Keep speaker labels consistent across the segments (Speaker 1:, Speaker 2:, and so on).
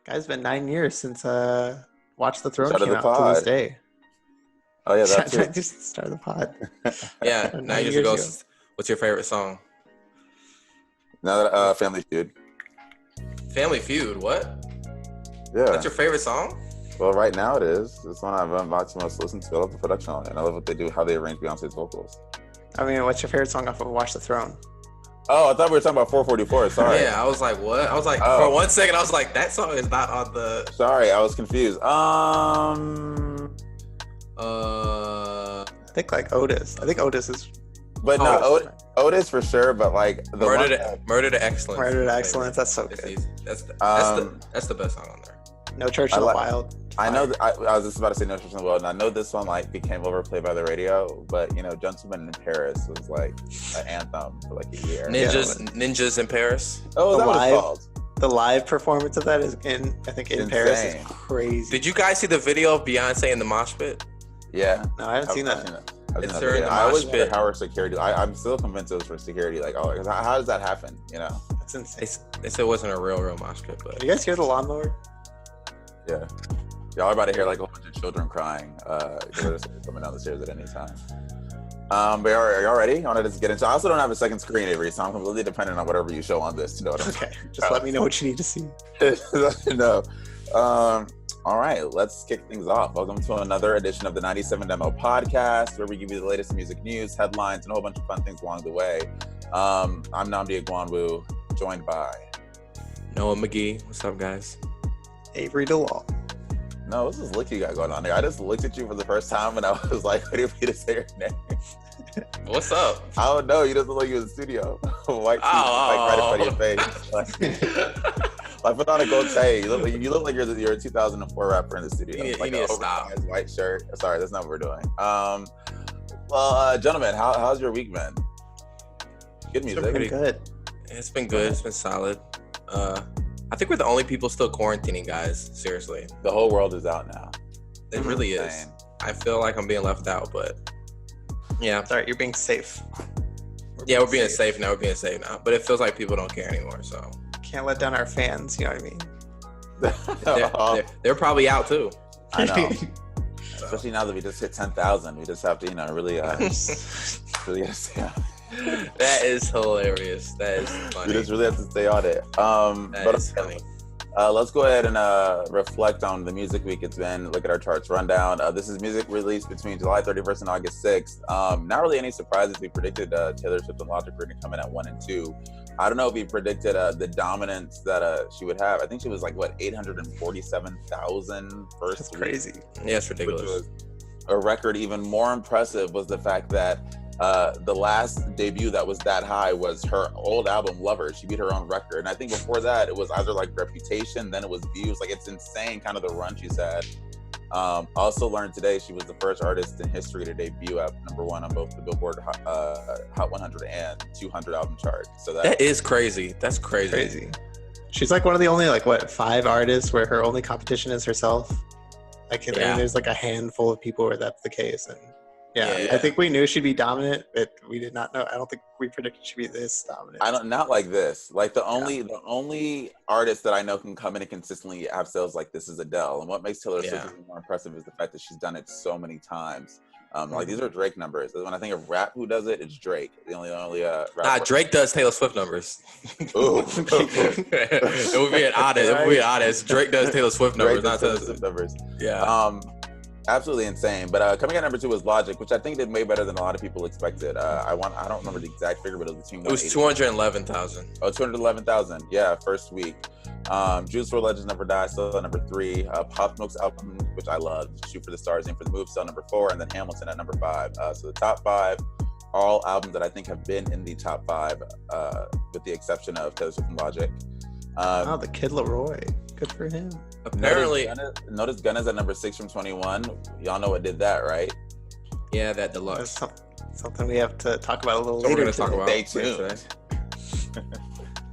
Speaker 1: Guys, it's been 9 years since Watch the Throne
Speaker 2: Start of
Speaker 1: came
Speaker 2: the
Speaker 1: out to this
Speaker 2: pod.
Speaker 1: day.
Speaker 2: Oh yeah, that's it.
Speaker 1: Just start the pod.
Speaker 3: Yeah, 9
Speaker 1: 9
Speaker 3: years
Speaker 1: years
Speaker 3: ago.
Speaker 1: ago.
Speaker 3: What's your favorite song?
Speaker 2: Now that Family Feud.
Speaker 3: Family Feud. What?
Speaker 2: Yeah.
Speaker 3: That's your favorite song?
Speaker 2: Well, right now it is. It's one I've watched most listen to. I love the production on it, and I love what they do, how they arrange Beyonce's vocals.
Speaker 1: I mean, what's your favorite song off of Watch the Throne?
Speaker 2: Oh, I thought we were talking about 444. Sorry.
Speaker 3: Yeah, I was like, what? I was like,
Speaker 2: Oh.
Speaker 3: for 1 second, I was like, that song is not on the.
Speaker 2: Sorry, I was confused.
Speaker 1: I think like Otis. I think Otis is
Speaker 2: But no, Otis for sure. But like the
Speaker 3: Murder to Excellence.
Speaker 1: Murder to Excellence. That's so
Speaker 3: It's
Speaker 1: good.
Speaker 3: easy. That's the best song on there.
Speaker 1: No Church in the Wild.
Speaker 2: I know. I was just about to say No Church in the Wild, and I know this one like became overplayed by the radio. But you know, Gentlemen in Paris was like an anthem for like a year.
Speaker 3: Ninjas in Paris.
Speaker 2: Oh,
Speaker 1: The
Speaker 2: that was
Speaker 1: live-
Speaker 2: called.
Speaker 1: The live performance of that is in Paris is
Speaker 2: Insane.
Speaker 1: crazy.
Speaker 3: Did you guys see the video of Beyonce in the mosh pit?
Speaker 2: Yeah.
Speaker 1: No, I haven't seen that.
Speaker 3: It's her in the
Speaker 2: I always
Speaker 3: mosh
Speaker 2: wonder
Speaker 3: pit.
Speaker 2: how her security. I'm still convinced it was for security. Like, oh, how does that happen? You know?
Speaker 1: That's insane.
Speaker 3: They said it wasn't a real mosh pit, but
Speaker 1: Did you guys hear the lawnmower?
Speaker 2: Yeah. Y'all are about to hear like a whole bunch of children crying. They're coming down the stairs at any time. But are y'all ready? I want to just get into. I also don't have a second screen, Avery, so I'm completely dependent on whatever you show on this to know what I'm
Speaker 1: Okay, just let me know what you need to see.
Speaker 2: No. All right, let's kick things off. Welcome to another edition of the 97 Demo podcast, where we give you the latest music news, headlines, and a whole bunch of fun things along the way. I'm Nnamdi Agwanwu, joined by
Speaker 3: Noah McGee. What's up, guys?
Speaker 1: Avery DeWall.
Speaker 2: No, what's this look you got going on there? I just looked at you for the first time and I was like, waiting for you to say your name.
Speaker 3: What's up?
Speaker 2: I don't know. You doesn't look like you in the studio. White teeth, like right in front of your face. Like put on a gold tie. You look like you're a 2004 rapper in the studio.
Speaker 3: You
Speaker 2: like
Speaker 3: need
Speaker 2: an
Speaker 3: to stop.
Speaker 2: oversized white shirt. Sorry, that's not what we're doing. Well, gentlemen, how's your week been? Good music.
Speaker 1: Pretty good.
Speaker 3: It's been good. It's been solid. I think we're the only people still quarantining, guys. Seriously.
Speaker 2: The whole world is out now.
Speaker 3: It really is.
Speaker 2: Insane.
Speaker 3: I feel like I'm being left out, but yeah.
Speaker 1: Sorry, you're being safe.
Speaker 3: We're being safe now. We're being safe now. But it feels like people don't care anymore, so.
Speaker 1: Can't let down our fans, you know what I mean?
Speaker 3: They're probably out too.
Speaker 2: I know. Especially now that we just hit 10,000. We just have to, really
Speaker 3: That is hilarious. That is funny.
Speaker 2: We just really have to stay on it.
Speaker 3: That is funny.
Speaker 2: Let's go ahead and reflect on the music week it's been. Look at our charts rundown. This is music released between July 31st and August 6th. Not really any surprises. We predicted Taylor Swift and Logic were going to come in at 1 and 2. I don't know if we predicted the dominance that she would have. I think she was like, 847,000 first
Speaker 1: That's
Speaker 2: week,
Speaker 1: crazy.
Speaker 3: Yeah, it's ridiculous.
Speaker 2: which was a record. Even more impressive was the fact that the last debut that was that high was her old album Lover. She beat her own record, and I think before that it was either like Reputation, then it was Views. Like, it's insane kind of the run she's had. Also learned today she was the first artist in history to debut at #1 on both the Billboard Hot 100 and 200 album chart. So
Speaker 3: that is crazy. That's crazy.
Speaker 1: She's like one of the only 5 artists where her only competition is herself. I mean, there's like a handful of people where that's the case, and I think we knew she'd be dominant, but we did not know. I don't think we predicted she'd be this dominant.
Speaker 2: Not like this. Like the only artist that I know can come in and consistently have sales like this is Adele. And what makes Taylor Swift even more impressive is the fact that she's done it so many times. Like these are Drake numbers. When I think of rap, who does it? It's Drake. The only rapper.
Speaker 3: Drake does Taylor Swift numbers.
Speaker 2: Ooh.
Speaker 3: It would be an honest. Drake does Taylor Swift numbers, not Taylor Swift
Speaker 2: numbers.
Speaker 3: Yeah.
Speaker 2: Absolutely insane. But coming at number 2 was Logic, which I think did way better than a lot of people expected. I don't remember the exact figure, but it was between.
Speaker 3: It was 211,000.
Speaker 2: Oh, 211,000. Yeah, first week. Juice WRLD Legends Never Die, still at number 3. Pop Smoke's album, which I love, Shoot for the Stars, Aim for the Move, still number 4, and then Hamilton at number 5. So the top 5, all albums that I think have been in the top 5, with the exception of Taylor Swift and Logic.
Speaker 1: The Kid Laroi. Good for him.
Speaker 3: Apparently,
Speaker 2: notice Gunna's at number 6 from 21. Y'all know what did that, right?
Speaker 3: Yeah, that Deluxe.
Speaker 1: That's something we have to talk about a little later.
Speaker 3: We're going to talk about
Speaker 2: Stay tuned.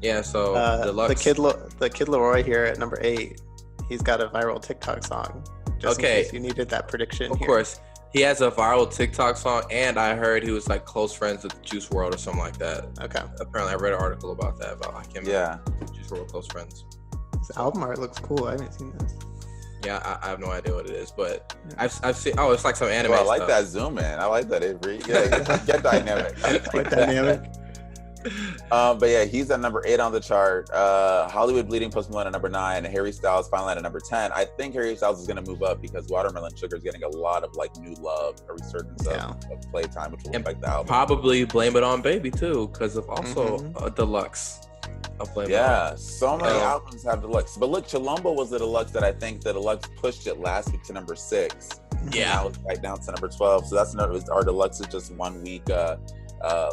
Speaker 3: Yeah, so Deluxe.
Speaker 1: The Kid Laroi here at number 8. He's got a viral TikTok song. Just in case you needed that prediction.
Speaker 3: Of course. He has a viral TikTok song, and I heard he was like close friends with Juice WRLD or something like that.
Speaker 1: Okay.
Speaker 3: Apparently, I read an article about that, about him and Juice WRLD close friends.
Speaker 1: This album art looks cool. I haven't seen this.
Speaker 3: Yeah, I have no idea what it is, but I've seen. Oh, it's like some anime.
Speaker 2: I like
Speaker 3: stuff.
Speaker 2: that zoom in. I like that, Avery. Yeah, get dynamic.
Speaker 1: Quite dynamic.
Speaker 2: But yeah, he's at number 8 on the chart. Hollywood Bleeding Post Malone at number 9. Harry Styles finally at number 10. I think Harry Styles is going to move up because Watermelon Sugar is getting a lot of like new love, a resurgence of playtime, which will affect the album.
Speaker 3: Probably Blame It On Baby too, because of also Deluxe.
Speaker 2: So many albums have Deluxe. But look, Chilombo was the Deluxe that I think the Deluxe pushed it last week to number 6.
Speaker 3: Yeah,
Speaker 2: now it's right down to number 12. So that's another. Our Deluxe is just 1 week.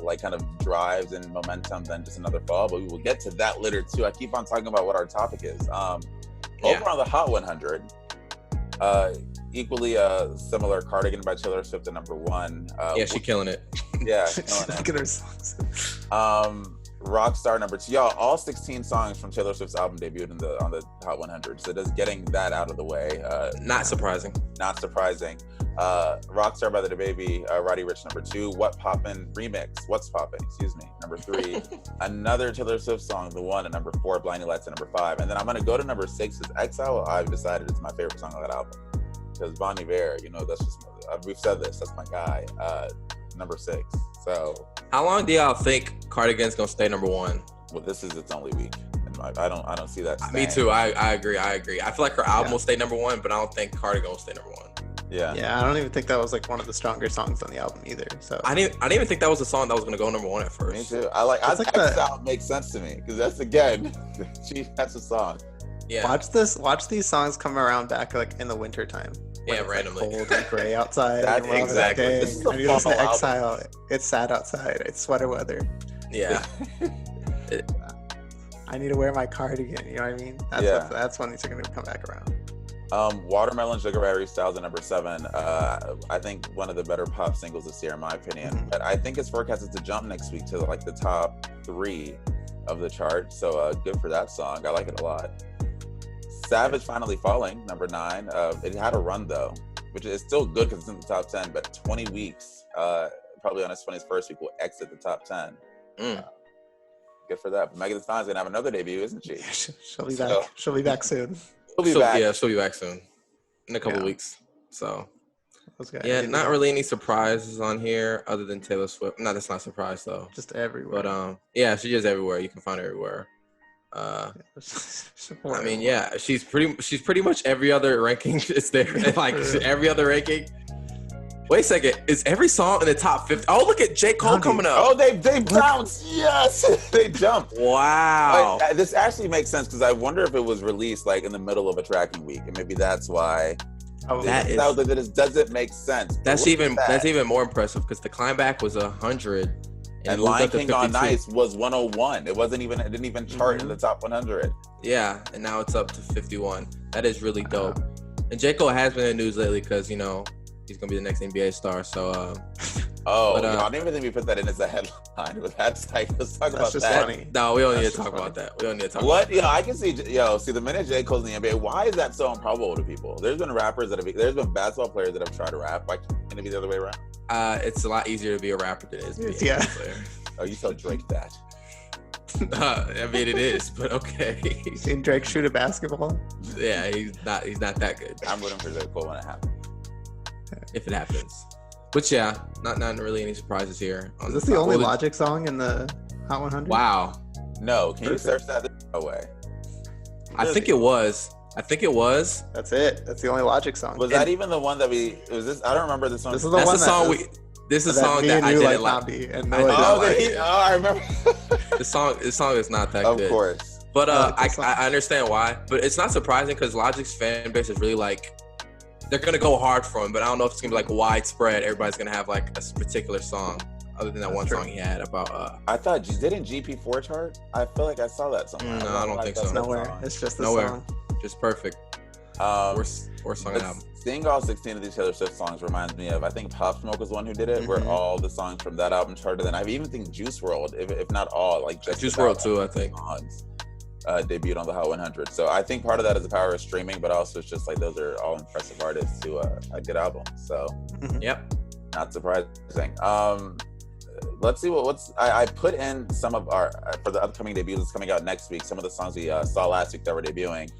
Speaker 2: Like kind of drives and momentum than just another fall, but we will get to that later too. I keep on talking about what our topic is. Over on the Hot 100, equally similar, Cardigan by Taylor Swift at number 1.
Speaker 3: She's killing it.
Speaker 2: Yeah,
Speaker 1: look at her songs.
Speaker 2: Rockstar number 2. Y'all, all 16 songs from Taylor Swift's album debuted on the Hot 100, so just getting that out of the way.
Speaker 3: Not surprising.
Speaker 2: Rockstar by the Baby, Roddy Ricch number 2. What's Poppin' excuse me, number 3. Another Taylor Swift song, The One, at number 4. Blinding Lights at number 5. And then I'm gonna go to number 6 is Exile. I've decided it's my favorite song on that album because Bon Iver, that's just we've said this. That's my guy. Number 6. So
Speaker 3: how long do y'all think Cardigan's gonna stay number 1?
Speaker 2: Well, this is its only week. I don't see that staying.
Speaker 3: Me too. I agree. I feel like her album will stay number 1, but I don't think Cardigan will stay number 1.
Speaker 1: Yeah, I don't even think that was like one of the stronger songs on the album either. So
Speaker 3: I didn't even think that was a song that was gonna go number 1 at first.
Speaker 2: Me too. I think Exile makes sense to me because that's that's a song.
Speaker 3: Yeah.
Speaker 1: Watch these songs come around back like in the winter time.
Speaker 3: Yeah, randomly.
Speaker 1: Like cold and gray outside.
Speaker 2: That's exactly.
Speaker 1: This is you listen to Exile. It's sad outside. It's sweater weather.
Speaker 3: Yeah.
Speaker 1: I need to wear my cardigan. You know what I mean? That's when these are gonna come back around.
Speaker 2: Watermelon Sugar by Harry Styles at number 7. I think one of the better pop singles this year, in my opinion. But I think it's forecasted to jump next week to like the top 3 of the chart. So good for that song. I like it a lot. Savage Finally Falling, number 9. It had a run though, which is still good because it's in the top 10. But 20 weeks, probably on its 21st week, will exit the top 10. Good for that. But Megan Thee Stallion's gonna have another debut, isn't she?
Speaker 1: Yeah, she'll be back. She'll be back soon.
Speaker 3: She'll be back soon in a couple weeks. So not really any surprises on here other than Taylor Swift. No, that's not a surprise though.
Speaker 1: Just everywhere.
Speaker 3: But she's just everywhere. You can find her everywhere. I mean, she's pretty much every other ranking. It's there. Like every other ranking. Wait a second. Is every song in the top 50? Oh, look at J. Cole coming up.
Speaker 2: Oh, they bounced. Yes, they jumped.
Speaker 3: Wow.
Speaker 2: This actually makes sense because I wonder if it was released like in the middle of a tracking week, and maybe that's why. Does it make sense?
Speaker 3: That's even more impressive because the climb back was 100.
Speaker 2: And Lion King on Ice was 101. It didn't even chart in the top 100.
Speaker 3: Yeah, and now it's up to 51. That is really dope. And J. Cole has been in the news lately because he's gonna be the next NBA star. So
Speaker 2: I didn't even think we put that in as a headline. But that's like, let's talk about that.
Speaker 1: Funny.
Speaker 3: No, we don't need to talk about that. We don't need to talk
Speaker 2: what?
Speaker 3: about that.
Speaker 2: I can see the minute J. Cole's in the NBA, why is that so improbable to people? There's been basketball players that have tried to rap. Why can't it be the other way around?
Speaker 3: It's a lot easier to be a rapper than it is to be a player.
Speaker 2: Oh, you saw Drake that.
Speaker 3: I mean, it is, but okay.
Speaker 1: You seen Drake shoot a basketball?
Speaker 3: Yeah, he's not that good.
Speaker 2: I'm rooting for J. Cole when it happens.
Speaker 3: If it happens. But not really any surprises here.
Speaker 1: Is this the only Logic song in the Hot 100?
Speaker 3: Wow.
Speaker 2: No, can you search that away?
Speaker 3: I think it was.
Speaker 1: That's it. That's the only Logic song.
Speaker 2: Was that even the one that was this? I don't remember the song.
Speaker 1: This is the song
Speaker 3: This is a song that I didn't like.
Speaker 2: I remember.
Speaker 3: The song is not that good.
Speaker 2: Of course.
Speaker 3: But I understand why. But it's not surprising because Logic's fan base is really like, they're going to go hard for him. But I don't know if it's going to be like widespread. Everybody's going to have like a particular song other than that one song he had about.
Speaker 2: I thought, didn't GP4 chart? I feel like I saw that somewhere.
Speaker 3: No, I don't think so.
Speaker 1: Nowhere. It's just the song.
Speaker 3: Just perfect. Worst song on the album.
Speaker 2: Seeing all 16 of these Taylor Swift songs reminds me of, I think Pop Smoke was the one who did it, where all the songs from that album charted. And I even think Juice WRLD, if not all, like just
Speaker 3: Juice WRLD too, I think.
Speaker 2: Songs, debuted on the Hot 100. So I think part of that is the power of streaming, but also it's just like those are all impressive artists to a good album. So
Speaker 3: Yep.
Speaker 2: Not surprising. let's see I put in some of our for the upcoming debuts that's coming out next week. Some of the songs we saw last week that were debuting.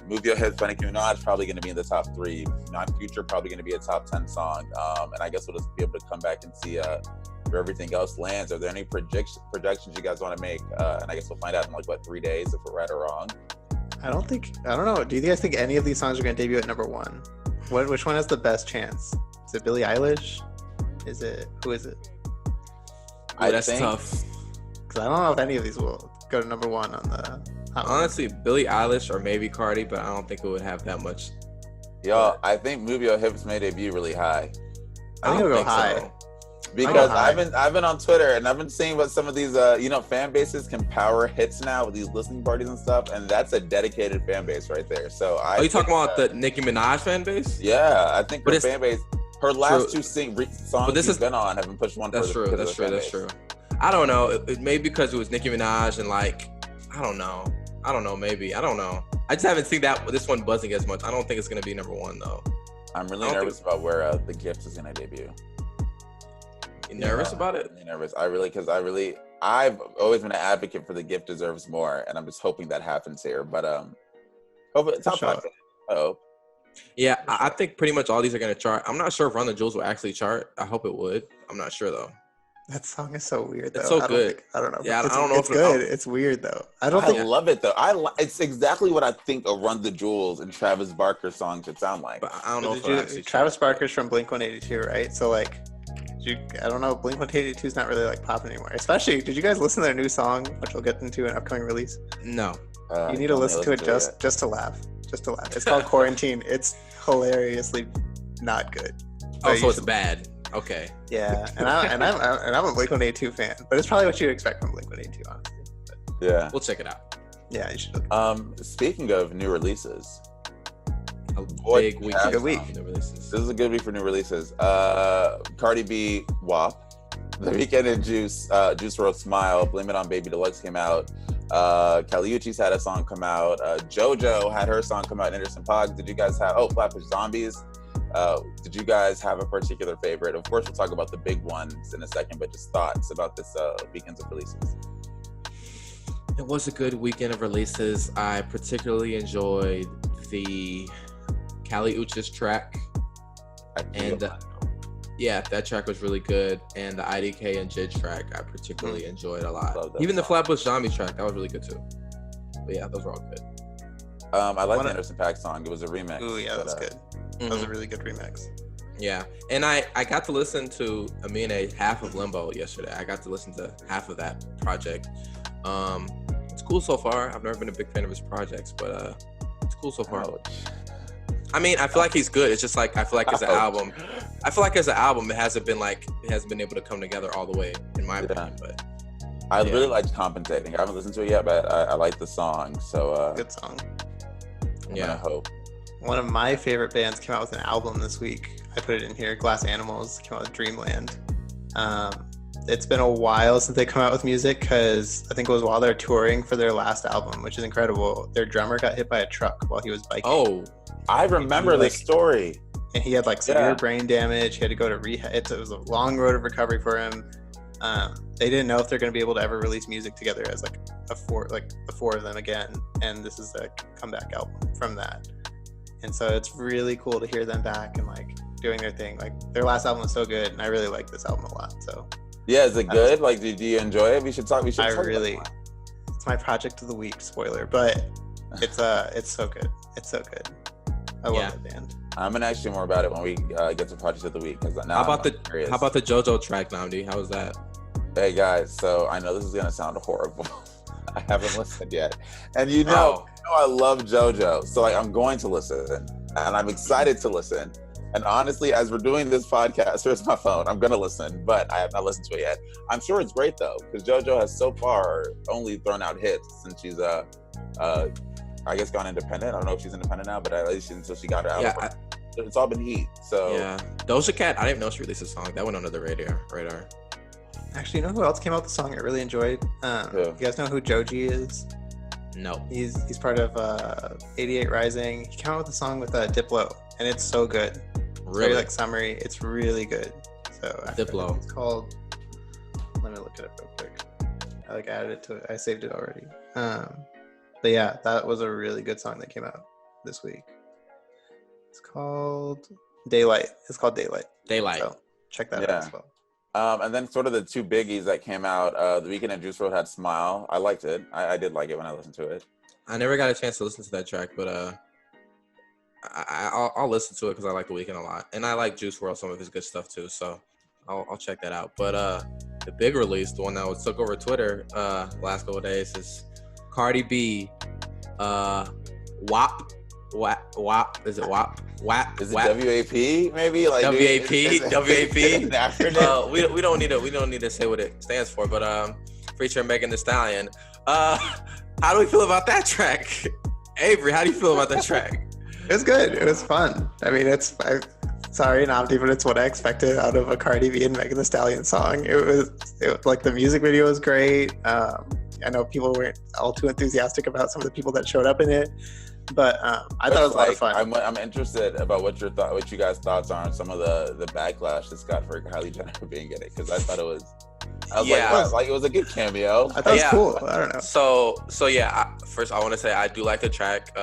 Speaker 2: Move Your Hips by Nicki Minaj probably going to be in the top 3. Non-Future probably going to be a top 10 song. And I guess we'll just be able to come back and see where everything else lands. Are there any projections you guys want to make? And I guess we'll find out in like 3 days if we're right or wrong.
Speaker 1: I don't know. Do you guys think any of these songs are going to debut at number 1? Which one has the best chance? Is it Billie Eilish? Who is it?
Speaker 3: That's tough.
Speaker 1: Because I don't know if any of these will go to number 1 on the.
Speaker 3: Honestly, Billie Eilish or maybe Cardi, but I don't think it would have that much.
Speaker 2: Yo, I think Move Your Hips may debut really high.
Speaker 1: I think it'll go high.
Speaker 2: So. Because I've been on Twitter and I've been seeing what some of these fan bases can power hits now with these listening parties and stuff, and that's a dedicated fan base right there. So
Speaker 3: are you talking about the Nicki Minaj fan base?
Speaker 2: Yeah, I think her fan base, her last 2 songs she's been on have been pushed one.
Speaker 3: That's true. That's true. I don't know. It may be because it was Nicki Minaj and I don't know. Maybe I don't know. I just haven't seen this one buzzing as much. I don't think it's gonna be number 1 though.
Speaker 2: I'm really nervous about where The Gift is gonna debut.
Speaker 3: You nervous about it?
Speaker 2: I'm really nervous. I've always been an advocate for The Gift deserves more, and I'm just hoping that happens here. But top 5. Oh.
Speaker 3: Yeah, I think pretty much all these are gonna chart. I'm not sure if Run the Jewels will actually chart. I hope it would. I'm not sure though.
Speaker 1: That song is so weird, though.
Speaker 3: It's so good.
Speaker 1: I don't know.
Speaker 3: Yeah, I don't know
Speaker 1: it's good. It's weird, though. I
Speaker 2: love it, though. It's exactly what I think a Run the Jewels and Travis Barker song should sound like.
Speaker 3: But I don't know if actually
Speaker 1: Travis Barker's from Blink-182, right? So, I don't know. Blink-182 is not really, popping anymore. Especially, did you guys listen to their new song, which we'll get into an upcoming release?
Speaker 3: No.
Speaker 1: You need to listen to it just to laugh. Just to laugh. It's called Quarantine. It's hilariously not good.
Speaker 3: Oh, so it's bad. Okay.
Speaker 1: Yeah, and I'm a Blink-182 fan, but it's probably what you'd expect from Blink-182, honestly. But
Speaker 2: yeah,
Speaker 3: we'll check it out.
Speaker 1: Yeah, you should.
Speaker 2: Speaking of new releases,
Speaker 3: a big week.
Speaker 1: Good week.
Speaker 2: This is a good week for new releases. Cardi B, WAP, The Weeknd and Juice WRLD Smile, Blame It on Baby Deluxe came out. Caliucci's had a song come out. JoJo had her song come out. Anderson .Paak. Did you guys have? Flatbush Zombies. Did you guys have a particular favorite? Of course, we'll talk about the big ones in a second, but just thoughts about this weekend of releases.
Speaker 3: It was a good weekend of releases. I particularly enjoyed the Caliucci's track. And that track was really good. And the IDK and Jid track, I particularly enjoyed a lot. Even the Flatbush Zombie track, that was really good too. But yeah, those were all good.
Speaker 2: I like the Anderson .Paak song. It was a remix.
Speaker 1: Ooh, yeah, that's good. That was a really good remix.
Speaker 3: Yeah, and I got to listen to Amine half of Limbo yesterday. I got to listen to half of that project. It's cool so far. I've never been a big fan of his projects, but it's cool so far.
Speaker 2: Ouch.
Speaker 3: I mean, I feel like he's good. It's just I feel like as an album, it hasn't been able to come together all the way, in my opinion. But
Speaker 2: I really liked Compensating. I haven't listened to it yet, but I like the song. So
Speaker 1: good song.
Speaker 2: I hope.
Speaker 1: One of my favorite bands came out with an album this week. I put it in here. Glass Animals came out with Dreamland. It's been a while since they come out with music because I think it was while they're touring for their last album, which is incredible. Their drummer got hit by a truck while he was biking.
Speaker 2: Oh, I remember this story.
Speaker 1: And he had severe brain damage. He had to go to rehab. It was a long road of recovery for him. They didn't know if they're going to be able to ever release music together as the four of them again. And this is a comeback album from that. And so it's really cool to hear them back and doing their thing. Their last album was so good, and I really like this album a lot. So
Speaker 2: yeah, is it good? Do you enjoy it? We should talk.
Speaker 1: It's my project of the week. Spoiler, but it's so good. It's so good. I love that band.
Speaker 2: I'm gonna ask you more about it when we get to project of the week. Because
Speaker 3: how about the JoJo track, Nnamdi? How was that?
Speaker 2: Hey guys, so I know this is gonna sound horrible. I haven't listened yet, and you know I love JoJo, so I'm going to listen, and I'm excited to listen. And honestly, as we're doing this podcast, here's my phone. I'm gonna listen, but I have not listened to it yet. I'm sure it's great though, because JoJo has so far only thrown out hits since she's I guess gone independent. I don't know if she's independent now, but at least until she got her album. Yeah, it's all been heat. So
Speaker 3: yeah, Doja Cat. I didn't know she released a song. That went under the radar.
Speaker 1: Actually, you know who else came out with the song I really enjoyed? You guys know who Joji is?
Speaker 3: No.
Speaker 1: He's part of 88 Rising. He came out with a song with Diplo, and it's so good. It's
Speaker 3: really?
Speaker 1: Very summery. It's really good. So
Speaker 3: Diplo.
Speaker 1: It's called Let me look it up real quick. I like added it to it. I saved it already. But yeah, that was a really good song that came out this week. It's called Daylight.
Speaker 3: Daylight.
Speaker 1: So check that out as well.
Speaker 2: And then sort of the two biggies that came out, The Weeknd and Juice WRLD had Smile. I liked it. I did like it when I listened to it.
Speaker 3: I never got a chance to listen to that track, but I'll listen to it because I like The Weeknd a lot. And I like Juice WRLD, some of his good stuff too. So I'll check that out. But the big release, the one that took over Twitter last couple of days, is Cardi B, WAP. Is it WAP? WAP.
Speaker 2: Is it WAP? Maybe like
Speaker 3: WAP.
Speaker 2: Acronym.
Speaker 3: We don't need to say what it stands for, but featuring Megan Thee Stallion. How do we feel about that track? Avery, how do you feel about that track?
Speaker 1: It was good. It was fun. I mean, sorry, Nnamdi, but it's what I expected out of a Cardi B and Megan Thee Stallion song. It was like the music video was great. I know people weren't all too enthusiastic about some of the people that showed up in it, but I thought it was a lot of fun.
Speaker 2: I'm interested about what you guys' thoughts are on some of the backlash that's got for Kylie Jenner being in it, because I thought it was. Like it was a good cameo.
Speaker 1: I thought it was cool. I don't know.
Speaker 3: So yeah. First, I want to say I do like the track.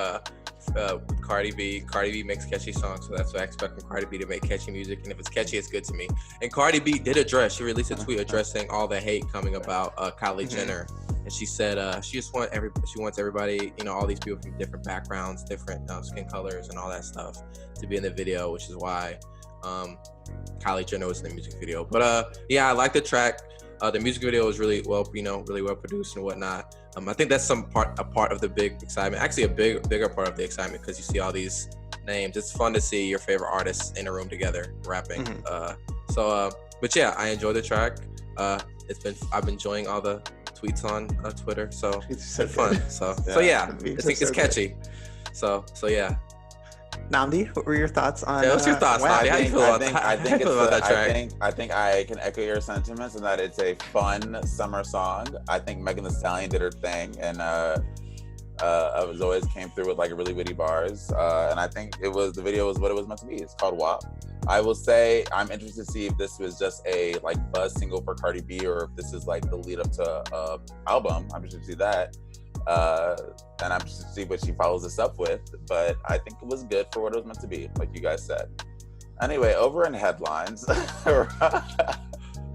Speaker 3: Cardi B makes catchy songs, so that's what I expect from Cardi B, to make catchy music. And if it's catchy, it's good to me. And Cardi B did address. She released a tweet addressing all the hate coming about Kylie Jenner, and she said she wants everybody, all these people from different backgrounds, different skin colors, and all that stuff to be in the video, which is why Kylie Jenner was in the music video. But yeah, I like the track. The music video was really well produced and whatnot. I think that's a part of the big excitement. Actually, a bigger part of the excitement, because you see all these names. It's fun to see your favorite artists in a room together rapping. But yeah, I enjoy the track. I've been enjoying all the tweets on Twitter, so it's been fun. So yeah, I think it's catchy. So yeah.
Speaker 1: Nnamdi, what were your thoughts on?
Speaker 3: What's your thoughts, Nnamdi? How do you feel about that track?
Speaker 2: I think I can echo your sentiments in that it's a fun summer song. I think Megan Thee Stallion did her thing, and as always came through with like really witty bars. And I think the video was what it was meant to be. It's called WAP. I will say I'm interested to see if this was just a like buzz single for Cardi B, or if this is like the lead up to album. I'm interested to see that. And I'm just to see what she follows this up with, but I think it was good for what it was meant to be, like you guys said. Anyway, over in headlines. All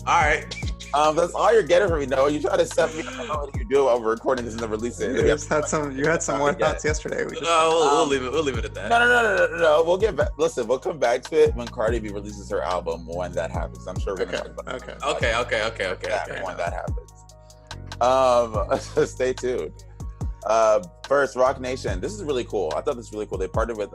Speaker 3: right.
Speaker 2: That's all you're getting from me. No, you try to set me up. What do you do over recording this and then release it?
Speaker 1: You had some more thoughts yesterday.
Speaker 3: We'll leave it at that.
Speaker 2: No. We'll get back. Listen, we'll come back to it when Cardi B releases her album. When that happens, I'm sure we're gonna talk about it.
Speaker 3: Okay.
Speaker 2: When that happens. Stay tuned. First, Rock Nation. This is really cool. I thought this was really cool. They partnered with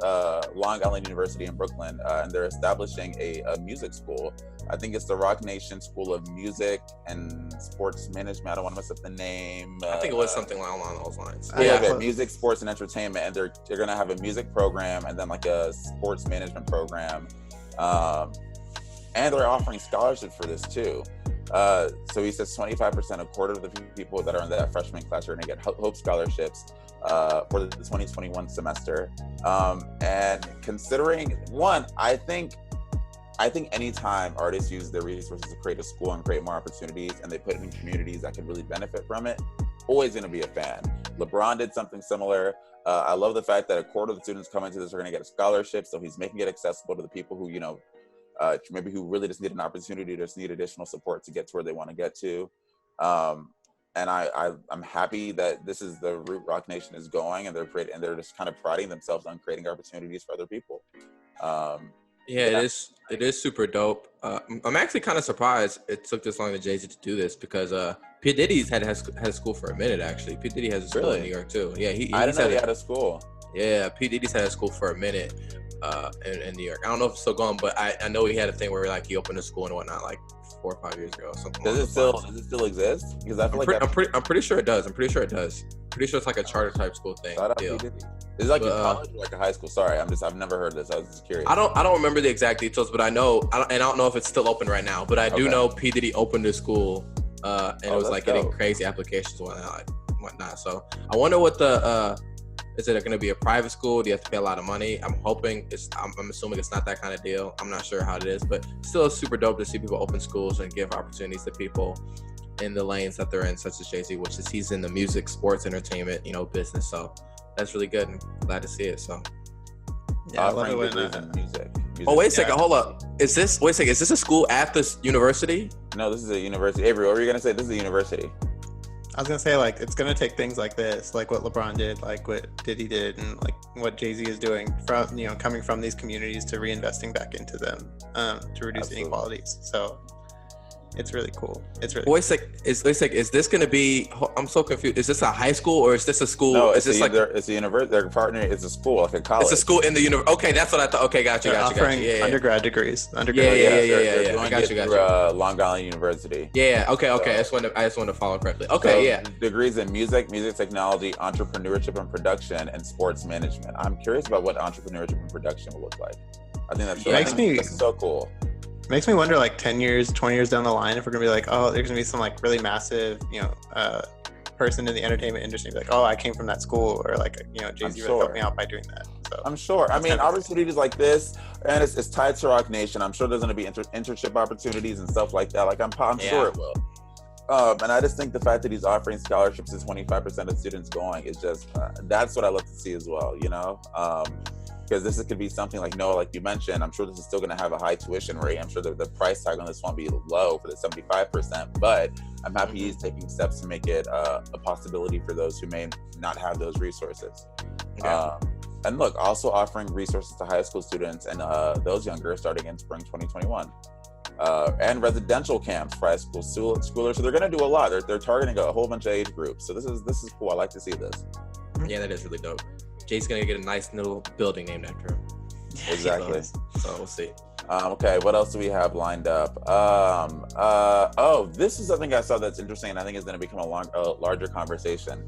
Speaker 2: Long Island University in Brooklyn, and they're establishing a music school. I think it's the Rock Nation School of Music and Sports Management. I don't want to mess up the name.
Speaker 3: I think it was something along those lines.
Speaker 2: Music, sports, and entertainment. And they're going to have a music program and then like a sports management program. And they're offering scholarships for this too. So he says 25%, a quarter of the people that are in that freshman class are going to get Hope scholarships for the 2021 semester. And considering I think anytime artists use their resources to create a school and create more opportunities, and they put it in communities that can really benefit from it, always going to be a fan. LeBron did something similar. I love the fact that a quarter of the students coming to this are going to get a scholarship, so he's making it accessible to the people who, maybe who really just need an opportunity, just need additional support to get to where they want to get to. And I'm happy that this is the route Rock Nation is going, and they're just kind of priding themselves on creating opportunities for other people.
Speaker 3: It is super dope. I'm actually kind of surprised it took this long to Jay-Z to do this, because P. Diddy's had a school for a minute, actually. P. Diddy has a school in New York too. Yeah,
Speaker 2: I didn't know he had a school.
Speaker 3: Yeah, P. Diddy's had a school for a minute in New York. I don't know if it's still going, but I know he had a thing where like he opened a school and whatnot like 4 or 5 years ago or something.
Speaker 2: Does it still exist? Because I feel
Speaker 3: I'm pretty sure it does. Pretty sure it's like a charter type school thing.
Speaker 2: Is it like a college or like a high school? Sorry, I've never heard this. I was just curious.
Speaker 3: I don't remember the exact details, but I don't know if it's still open right now. But I do know P. Diddy opened a school, and it was like getting crazy applications and whatnot. So I wonder what is it going to be a private school? Do you have to pay a lot of money? I'm assuming it's not that kind of deal. I'm not sure how it is, but still it's super dope to see people open schools and give opportunities to people. in the lanes that they're in, such as Jay-Z, which is he's in the music, sports, entertainment, business. So that's really good, and glad to see it. So
Speaker 2: yeah, I love it when music.
Speaker 3: Oh, wait a second, hold up. Is this a school at this university?
Speaker 2: No, this is a university. Avery, what were you gonna say? This is a university.
Speaker 1: I was gonna say, like, it's gonna take things like this, like what LeBron did, like what Diddy did, and like what Jay-Z is doing, from coming from these communities to reinvesting back into them, to reduce inequalities. So it's really cool. It's really.
Speaker 3: Wait a sec. Is this going to be? I'm so confused. Is this a high school or is this a school?
Speaker 2: No,
Speaker 3: it's
Speaker 2: a university. They're partnering. It's a school, like a college.
Speaker 3: It's a school in the university. Okay, that's what I thought. Okay, got you.
Speaker 1: Yeah, undergrad degrees.
Speaker 3: Yeah.
Speaker 2: I got you. Long Island University.
Speaker 3: Yeah. Okay. I just wanted to follow correctly. Okay. Yeah.
Speaker 2: Degrees in music technology, entrepreneurship and production, and sports management. I'm curious about what entrepreneurship and production will look like. I think that's so cool.
Speaker 1: Makes me wonder, like 10 years, 20 years down the line, if we're gonna be like, oh, there's gonna be some like really massive, person in the entertainment industry, like, oh, I came from that school, or like, Jay-Z really helped me out by doing that. So
Speaker 2: I'm sure. I mean, opportunities like this, and it's tied to Rock Nation. I'm sure there's gonna be internship opportunities and stuff like that. Like I'm sure it will. And I just think the fact that he's offering scholarships to 25% of students going is just that's what I love to see as well. Because this could be something like Noah, like you mentioned. I'm sure this is still going to have a high tuition rate. I'm sure the price tag on this won't be low for the 75%, but I'm happy he's taking steps to make it a possibility for those who may not have those resources. Yeah. And look, also offering resources to high school students and those younger starting in spring 2021. And residential camps for high school schoolers. So they're going to do a lot. They're targeting a whole bunch of age groups. So this is cool. I like to see this.
Speaker 3: Yeah, that is really dope. Jay's gonna get a nice little building named after him.
Speaker 2: Exactly.
Speaker 3: So we'll see.
Speaker 2: Okay, what else do we have lined up? This is something I saw that's interesting, and I think is going to become a larger conversation.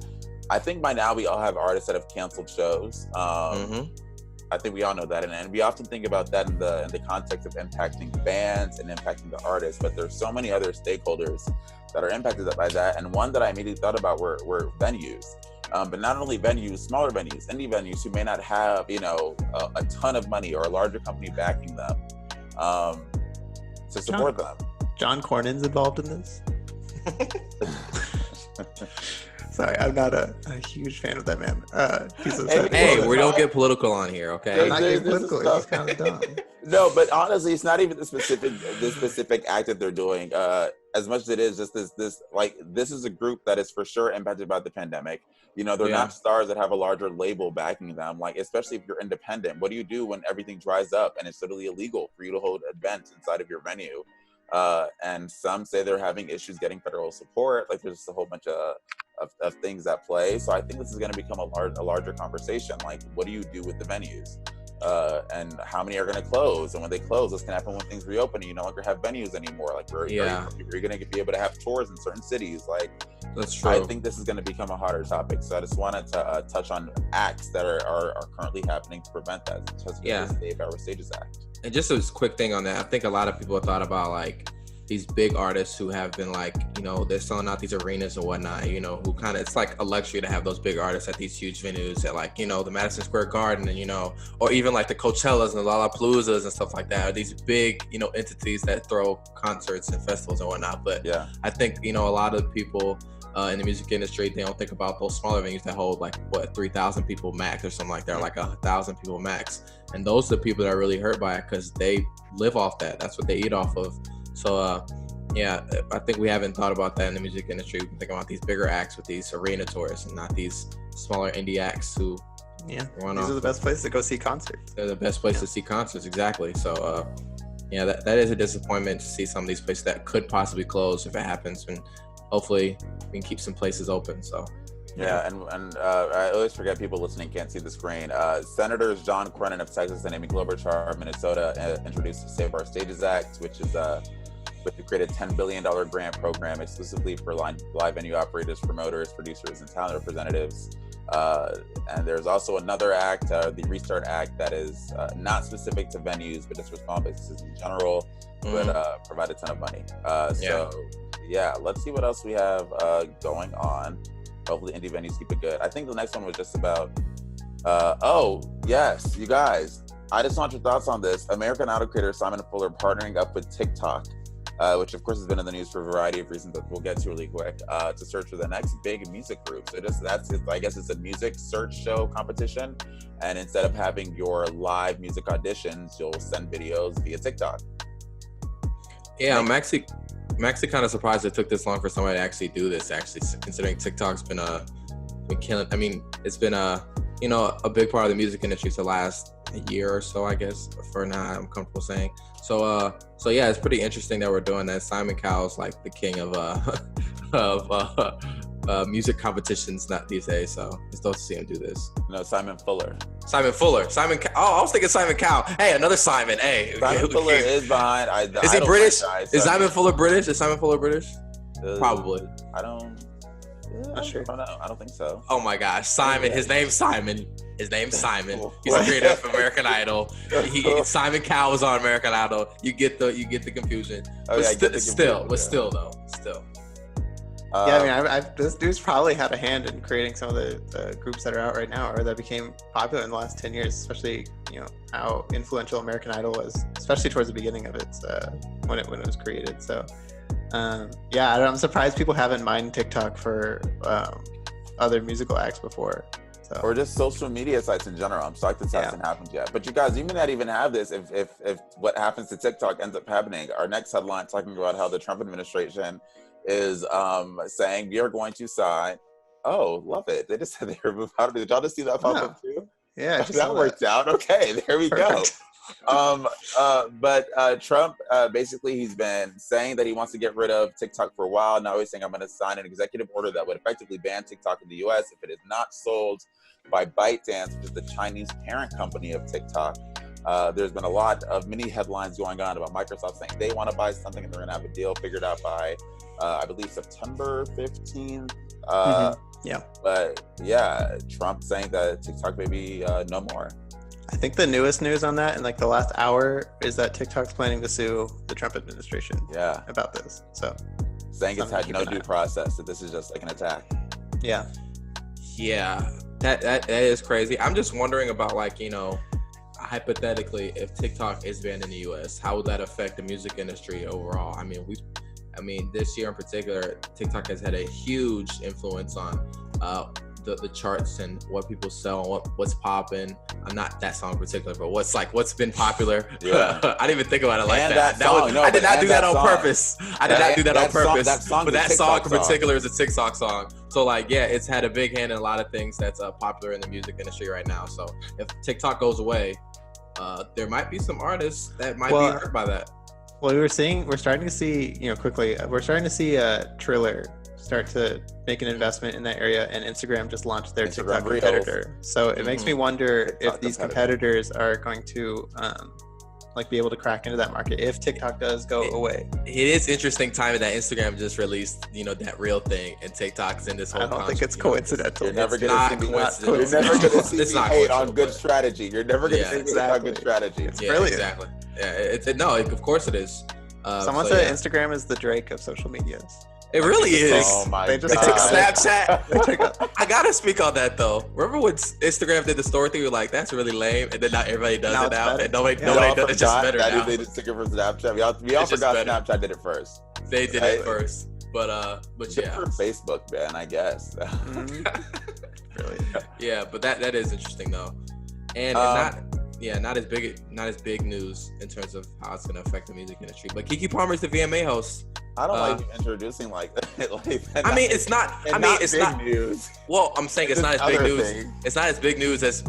Speaker 2: I think by now we all have artists that have canceled shows. I think we all know that, and we often think about that in the context of impacting bands and impacting the artists. But there's so many other stakeholders that are impacted by that, and one that I immediately thought about were venues. But not only venues, smaller venues, indie venues who may not have, a ton of money or a larger company backing them to support them.
Speaker 1: John Cornyn's involved in this. Sorry, I'm not a huge fan of that man.
Speaker 3: Hey, we don't get political on here, okay?
Speaker 1: I'm not getting political. He's kind of dumb.
Speaker 2: No, but honestly, it's not even the specific act that they're doing. As much as it is just this is a group that is for sure impacted by the pandemic. They're not stars that have a larger label backing them. Like, especially if you're independent, what do you do when everything dries up and it's totally illegal for you to hold events inside of your venue? And some say they're having issues getting federal support. Like, there's just a whole bunch of things at play. So I think this is going to become a larger conversation. Like, what do you do with the venues? And how many are going to close? And when they close, what's going to happen when things reopen and you no longer have venues anymore? Like, are you going to be able to have tours in certain cities? Like,
Speaker 3: that's true.
Speaker 2: I think this is going to become a hotter topic. So I just wanted to touch on acts that are currently happening to prevent that. The Save Our Stages Act.
Speaker 3: And just a quick thing on that, I think a lot of people have thought about like these big artists who have been like, they're selling out these arenas and whatnot, who kind of, it's like a luxury to have those big artists at these huge venues at like, the Madison Square Garden and, or even like the Coachellas and the Lollapaloozas and stuff like that, or these big, entities that throw concerts and festivals and whatnot. But I think, a lot of people in the music industry, they don't think about those smaller venues that hold like 3,000 people max or something like that, or like 1,000 people max. And those are the people that are really hurt by it because they live off that. That's what they eat off of. So, I think we haven't thought about that in the music industry. We think about these bigger acts with these arena tours and not these smaller indie acts who
Speaker 1: these are the best places to go see concerts.
Speaker 3: They're the best place to see concerts, exactly. So, that is a disappointment to see some of these places that could possibly close if it happens. And hopefully we can keep some places open, so.
Speaker 2: Yeah, and I always forget people listening can't see the screen. Senators John Cornyn of Texas and Amy Klobuchar of Minnesota introduced the Save Our Stages Act, which is with the created $10 billion grant program exclusively for live venue operators, promoters, producers, and talent representatives. And there's also another act, the Restart Act, that is not specific to venues, but just for small businesses in general, but provide a ton of money. So, let's see what else we have going on. Hopefully indie venues keep it good. I think the next one was just about, you guys, I just want your thoughts on this. American Idol creator Simon Fuller partnering up with TikTok which of course has been in the news for a variety of reasons that we'll get to really quick, to search for the next big music group. So I guess it's a music search show competition, and instead of having your live music auditions, you'll send videos via TikTok.
Speaker 3: Yeah, I'm actually kind of surprised it took this long for somebody to actually do this. Actually, considering TikTok's been killing. I mean, it's been a big part of the music industry for the last year or so, I guess. For now, I'm comfortable saying. So yeah, it's pretty interesting that we're doing that. Simon Cowell's like the king of music competitions not these days. So it's dope to see him do this.
Speaker 2: No, Simon Fuller.
Speaker 3: I was thinking Simon Cowell. Hey, another Simon. Hey,
Speaker 2: Simon Fuller is behind.
Speaker 3: Is he British? Is Simon Fuller British? Is Simon Fuller British? Probably.
Speaker 2: I don't.
Speaker 1: Not sure.
Speaker 2: I don't know. I don't think so.
Speaker 3: Oh my gosh, Simon. His name's Simon. He's the creator of American Idol. Simon Cowell was on American Idol. You get the confusion.
Speaker 2: Oh,
Speaker 3: but still.
Speaker 1: Yeah, I mean, this dude's probably had a hand in creating some of the groups that are out right now, or that became popular in the last 10 years, especially, how influential American Idol was, especially towards the beginning of its, when it was created. So, I'm surprised people haven't mined TikTok for other musical acts before. So.
Speaker 2: Or just social media sites in general. I'm shocked this hasn't happened yet. But you guys, you may not even have this if what happens to TikTok ends up happening. Our next headline talking about how the Trump administration is saying we are going to sign. Oh, love it. They just said they removed how did y'all just see that pop up too?
Speaker 1: Yeah,
Speaker 2: that worked out. Okay, there we go. But Trump basically he's been saying that he wants to get rid of TikTok for a while. Now he's saying I'm going to sign an executive order that would effectively ban TikTok in the US if it is not sold by ByteDance, which is the Chinese parent company of TikTok. There's been a lot of many headlines going on about Microsoft saying they want to buy something and they're going to have a deal figured out by I believe September 15th.
Speaker 1: Yeah.
Speaker 2: But yeah, Trump saying that TikTok may be no more.
Speaker 1: I think the newest news on that in like the last hour is that TikTok's planning to sue the Trump administration about this. So
Speaker 2: saying it's had no due process, that this is just like an attack.
Speaker 1: Yeah.
Speaker 3: Yeah. That is crazy. I'm just wondering about hypothetically, if TikTok is banned in the US, how would that affect the music industry overall? I mean, this year in particular, TikTok has had a huge influence on the charts and what people sell, what's popping. I'm not that song in particular, but what's been popular.
Speaker 2: Yeah.
Speaker 3: I didn't even think about it like
Speaker 2: and
Speaker 3: that. I did not do that on purpose. That song in particular is a TikTok song. So it's had a big hand in a lot of things that's popular in the music industry right now. So if TikTok goes away, there might be some artists that might be hurt by that.
Speaker 1: Well, we're starting to see, we're starting to see Triller start to make an investment in that area, and Instagram just launched their TikTok competitor. So it makes me wonder if these competitors are going to be able to crack into that market if TikTok does go away.
Speaker 3: It is interesting timing that Instagram just released, that real thing, and TikTok's in this whole.
Speaker 1: I don't think it's coincidental.
Speaker 2: You're never going to see me hate on good strategy. You're never going to see me on good strategy.
Speaker 1: It's brilliant.
Speaker 3: Exactly. Yeah, of course it is.
Speaker 1: Someone said Instagram is the Drake of social medias.
Speaker 3: It really is.
Speaker 2: Oh my
Speaker 3: God. They took Snapchat. I gotta speak on that though. Remember when Instagram did the story thing? We were like, that's really lame, and then not everybody does it now, and nobody does it. It's just better now.
Speaker 2: They just took it from Snapchat. We all forgot Snapchat did it first.
Speaker 3: They did it first, but yeah.
Speaker 2: For Facebook, man, I guess.
Speaker 1: Really?
Speaker 3: Yeah, but that is interesting though, and not as big news in terms of how it's gonna affect the music industry. But Keke Palmer's the VMA host.
Speaker 2: I don't like you introducing like that.
Speaker 3: I mean, it's not. It's not
Speaker 2: news.
Speaker 3: Well, I'm saying it's not as big news. It's not as big news as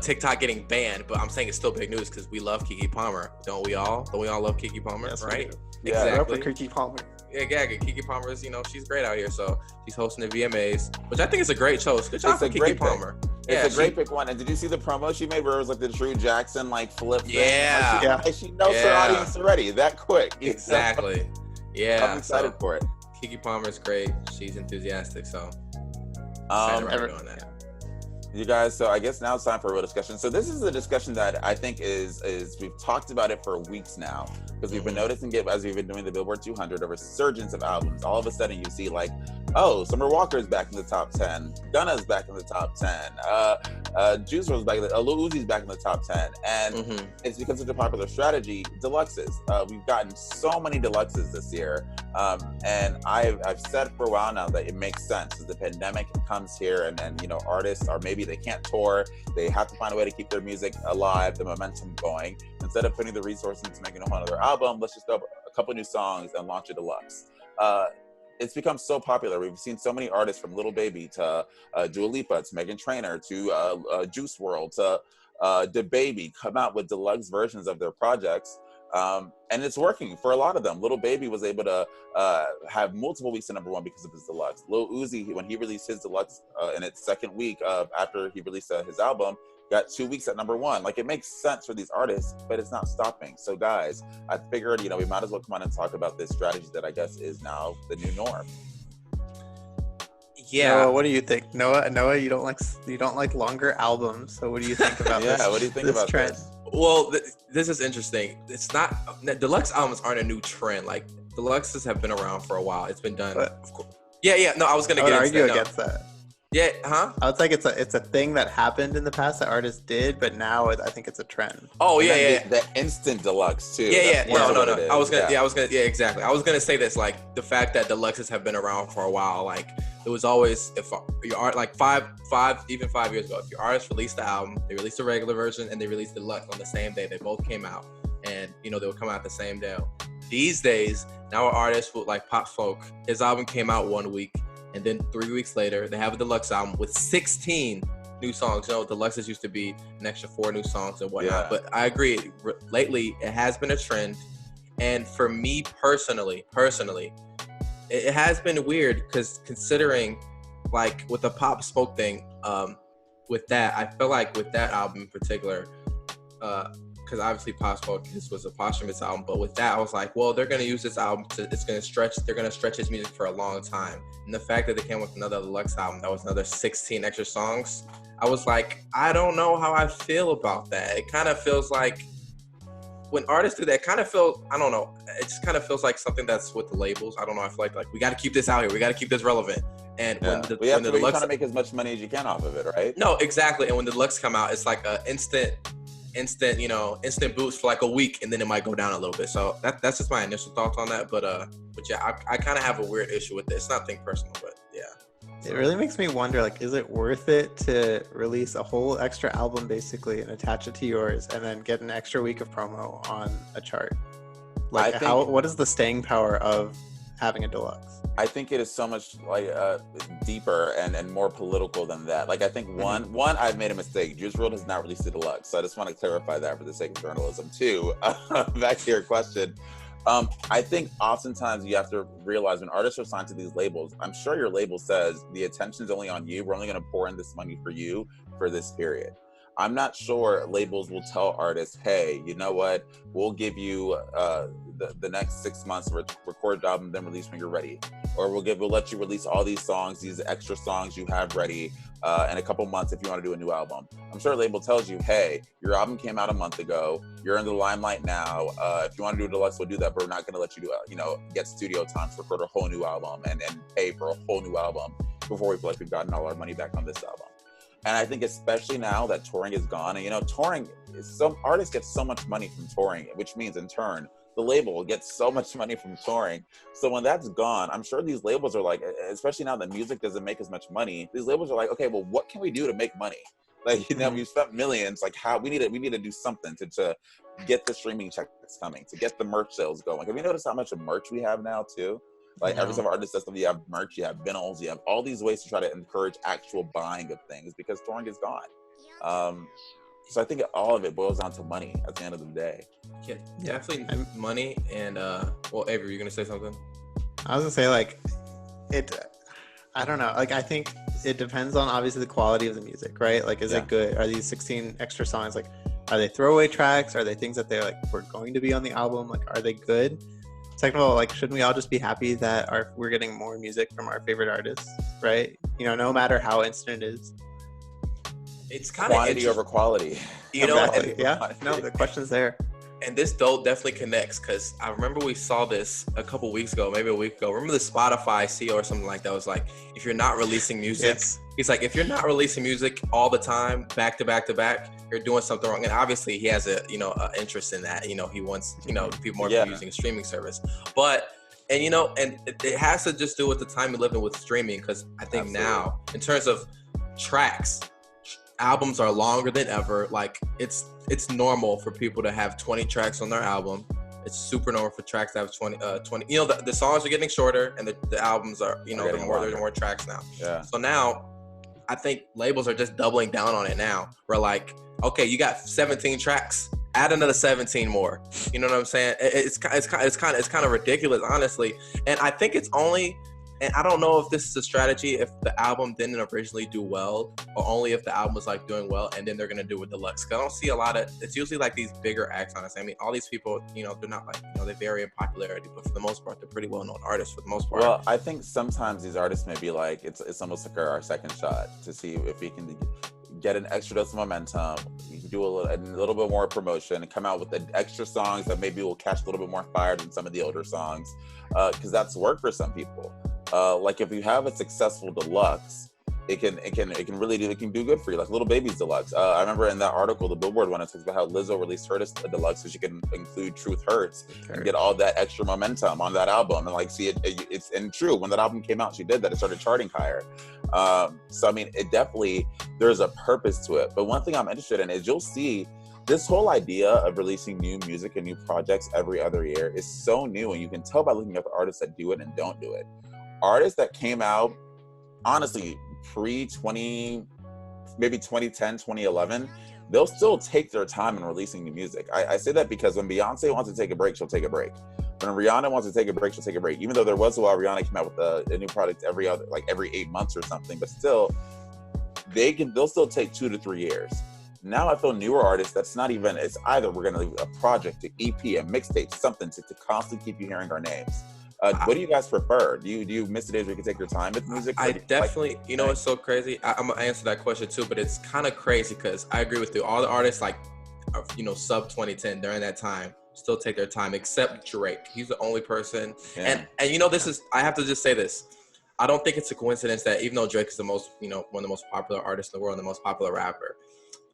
Speaker 3: TikTok getting banned, but I'm saying it's still big news because we love Keke Palmer, don't we all? Don't we all love Keke Palmer, right?
Speaker 1: Yeah, exactly. Keke Palmer.
Speaker 3: Yeah, Keke Palmer is, she's great out here. So she's hosting the VMAs, which I think is a great show. Good job for Keke Palmer.
Speaker 2: It's a great pick one. And did you see the promo she made where it was like the Drew Jackson flip thing?
Speaker 3: Yeah.
Speaker 2: She knows her audience already that quick.
Speaker 3: Exactly. Yeah.
Speaker 2: I'm excited for it.
Speaker 3: Keke Palmer's great. She's enthusiastic, so
Speaker 2: doing
Speaker 3: that.
Speaker 2: You guys, so I guess now it's time for a real discussion. So this is a discussion that I think is we've talked about it for weeks now, because we've been noticing it as we've been doing the Billboard 200, a resurgence of albums. All of a sudden you see like, oh, Summer Walker's back in the top 10, Gunna's back in the top 10, Juice WRLD's back, Lil Uzi's back in the top 10, and it's become such a popular strategy. Deluxes, we've gotten so many deluxes this year, and I've said for a while now that it makes sense as the pandemic comes here, and you know, artists are maybe they can't tour, they have to find a way to keep their music alive, the momentum going. Instead of putting the resources into making a whole other album, let's just throw a couple new songs and launch a deluxe. It's become so popular. We've seen so many artists, from Lil Baby to Dua Lipa to Meghan Trainor to Juice WRLD to DaBaby, come out with deluxe versions of their projects. And it's working for a lot of them. Lil Baby was able to have multiple weeks at #1 because of his deluxe. Lil Uzi, when he released his deluxe in its second week after he released his album, got 2 weeks at #1. Like, it makes sense for these artists, but it's not stopping. So guys, I figured, you know, we might as well come on and talk about this strategy that I guess is now the new norm.
Speaker 1: Yeah. Noah, what do you think? Noah, you don't like longer albums. So what do you think about this?
Speaker 2: Yeah, what do you think about
Speaker 1: trend?
Speaker 2: this?
Speaker 3: Well, this is interesting. It's not, deluxe albums aren't a new trend. Like, deluxes have been around for a while. It's been done. Of course. Yeah. No, I was gonna
Speaker 1: argue against that.
Speaker 3: Yeah, huh?
Speaker 1: I would think it's a thing that happened in the past that artists did, but now I think it's a trend.
Speaker 3: Oh yeah.
Speaker 2: The instant deluxe too.
Speaker 3: Yeah. No. I was gonna. Yeah, exactly. I was gonna say this, like, the fact that deluxes have been around for a while. Like, it was always, if your art, like 5 years ago, if your artist released the album, they released the regular version and they released the deluxe on the same day. They both came out, and you know, they would come out the same day. These days, now artists with, like, Pop Smoke, his album came out 1 week, and then 3 weeks later, they have a deluxe album with 16 new songs. You know, deluxes used to be an extra 4 new songs and whatnot. Yeah. But I agree. Lately, it has been a trend, and for me personally, it has been weird, because considering, like, with the Pop Smoke thing, with that, I feel like with that album in particular, because obviously Pop Smoke, this was a posthumous album, but with that, I was like, well, they're going to use this album they're going to stretch his music for a long time. And the fact that they came with another deluxe album, that was another 16 extra songs, I was like, I don't know how I feel about that. It kind of feels like, when artists do that, kind of feels, I don't know, it just kind of feels like something that's with the labels. I don't know, I feel like we got to keep this out here. We got to keep this relevant. And when the deluxe,
Speaker 2: you're trying to make as much money as you can off of it, right?
Speaker 3: No, exactly. And when the deluxe come out, it's like a instant boost for like a week, and then it might go down a little bit. So that's just my initial thoughts on that. But yeah, I kind of have a weird issue with it. It's nothing personal, but yeah.
Speaker 1: It really makes me wonder, like, is it worth it to release a whole extra album basically and attach it to yours, and then get an extra week of promo on a chart? Like, what is the staying power of having a deluxe?
Speaker 2: I think it is so much like deeper and more political than that. Like, I think one, I've made a mistake. Juice WRLD has not released a deluxe, so I just want to clarify that for the sake of journalism. 2, back to your question. I think oftentimes you have to realize, when artists are signed to these labels, I'm sure your label says the attention's only on you. We're only going to pour in this money for you for this period. I'm not sure labels will tell artists, hey, you know what, we'll give you the next 6 months to record the album, then release when you're ready. Or we'll let you release all these songs, these extra songs you have ready in a couple months if you want to do a new album. I'm sure a label tells you, hey, your album came out a month ago, you're in the limelight now. If you want to do a deluxe, we'll do that, but we're not going to let you do get studio time to record a whole new album and pay for a whole new album before we feel like we've gotten all our money back on this album. And I think especially now that touring is gone, and touring, some artists get so much money from touring, which means in turn, the label will get so much money from touring. So when that's gone, I'm sure these labels are like, especially now that music doesn't make as much money, these labels are like, okay, well, what can we do to make money? Like, we've spent millions, like, how we need to do something to get the streaming checks coming, to get the merch sales going. Have you noticed how much of merch we have now too? Like, every single artist does something. You have merch, you have vinyls, you have all these ways to try to encourage actual buying of things, because touring is gone. So I think all of it boils down to money at the end of the day.
Speaker 3: Yeah, definitely money. And well, Avery, you're gonna say something?
Speaker 1: I was gonna say, like, I don't know. Like, I think it depends on obviously the quality of the music, right? Like, is it good? Are these 16 extra songs, like, are they throwaway tracks? Are they things that they're like, we're going to be on the album? Like, are they good? Second of all, like, shouldn't we all just be happy that we're getting more music from our favorite artists, right? No matter how instant it is.
Speaker 3: it's kind of
Speaker 2: quantity over quality.
Speaker 3: You know,
Speaker 1: exactly. No, the question's there.
Speaker 3: And this though definitely connects because I remember we saw this a couple weeks ago, maybe a week ago. Remember the Spotify CEO or something like that was like, if you're not releasing music, he's like, if you're not releasing music all the time, back to back to back, you're doing something wrong. And obviously he has a interest in that. He wants people more using a streaming service, and it has to just do with the time we live in with streaming. Because I think now, in terms of tracks, albums are longer than ever. Like it's normal for people to have 20 tracks on their album. It's super normal for tracks to have 20. The songs are getting shorter, and the albums are there's more tracks now. Yeah. So now, I think labels are just doubling down on it now. We're like, okay, you got 17 tracks. Add another 17 more. You know what I'm saying? It's kind of ridiculous, honestly. And I think it's only. And I don't know if this is a strategy if the album didn't originally do well, or only if the album was like doing well and then they're gonna do with Deluxe. Cause I don't see a lot of. It's usually like these bigger acts, honestly. I mean, all these people, they're not like they vary in popularity, but for the most part, they're pretty well known artists. For the most part.
Speaker 2: Well, I think sometimes these artists may be like it's almost like our second shot to see if we can get an extra dose of momentum. You can do a little bit more promotion and come out with the extra songs that maybe will catch a little bit more fire than some of the older songs, because that's worked for some people. Like if you have a successful Deluxe, it can really do good for you. Like Little Baby's Deluxe. I remember in that article, the Billboard one, it talks about how Lizzo released her Deluxe so she can include Truth Hurts and get all that extra momentum on that album. And like, see, it's and true. When that album came out, she did that. It started charting higher. So I mean, it definitely, there's a purpose to it. But one thing I'm interested in is you'll see this whole idea of releasing new music and new projects every other year is so new, and you can tell by looking at the artists that do it and don't do it. Artists that came out, honestly, maybe 2010, 2011, they'll still take their time in releasing new music. I say that because when Beyonce wants to take a break, she'll take a break. When Rihanna wants to take a break, she'll take a break. Even though there was a while Rihanna came out with a new product every 8 months or something, but still, they'll still take 2 to 3 years. Now I feel newer artists, it's either we're gonna leave a project, an EP, a mixtape, something to constantly keep you hearing our names. What do you guys prefer? Do you miss the days where you can take your time with music?
Speaker 3: I definitely, it's so crazy. I'm gonna answer that question too, but it's kind of crazy because I agree with you. All the artists sub 2010 during that time still take their time, except Drake. He's the only person. Yeah. And this is, I have to just say this. I don't think it's a coincidence that even though Drake is the most, one of the most popular artists in the world, and the most popular rapper,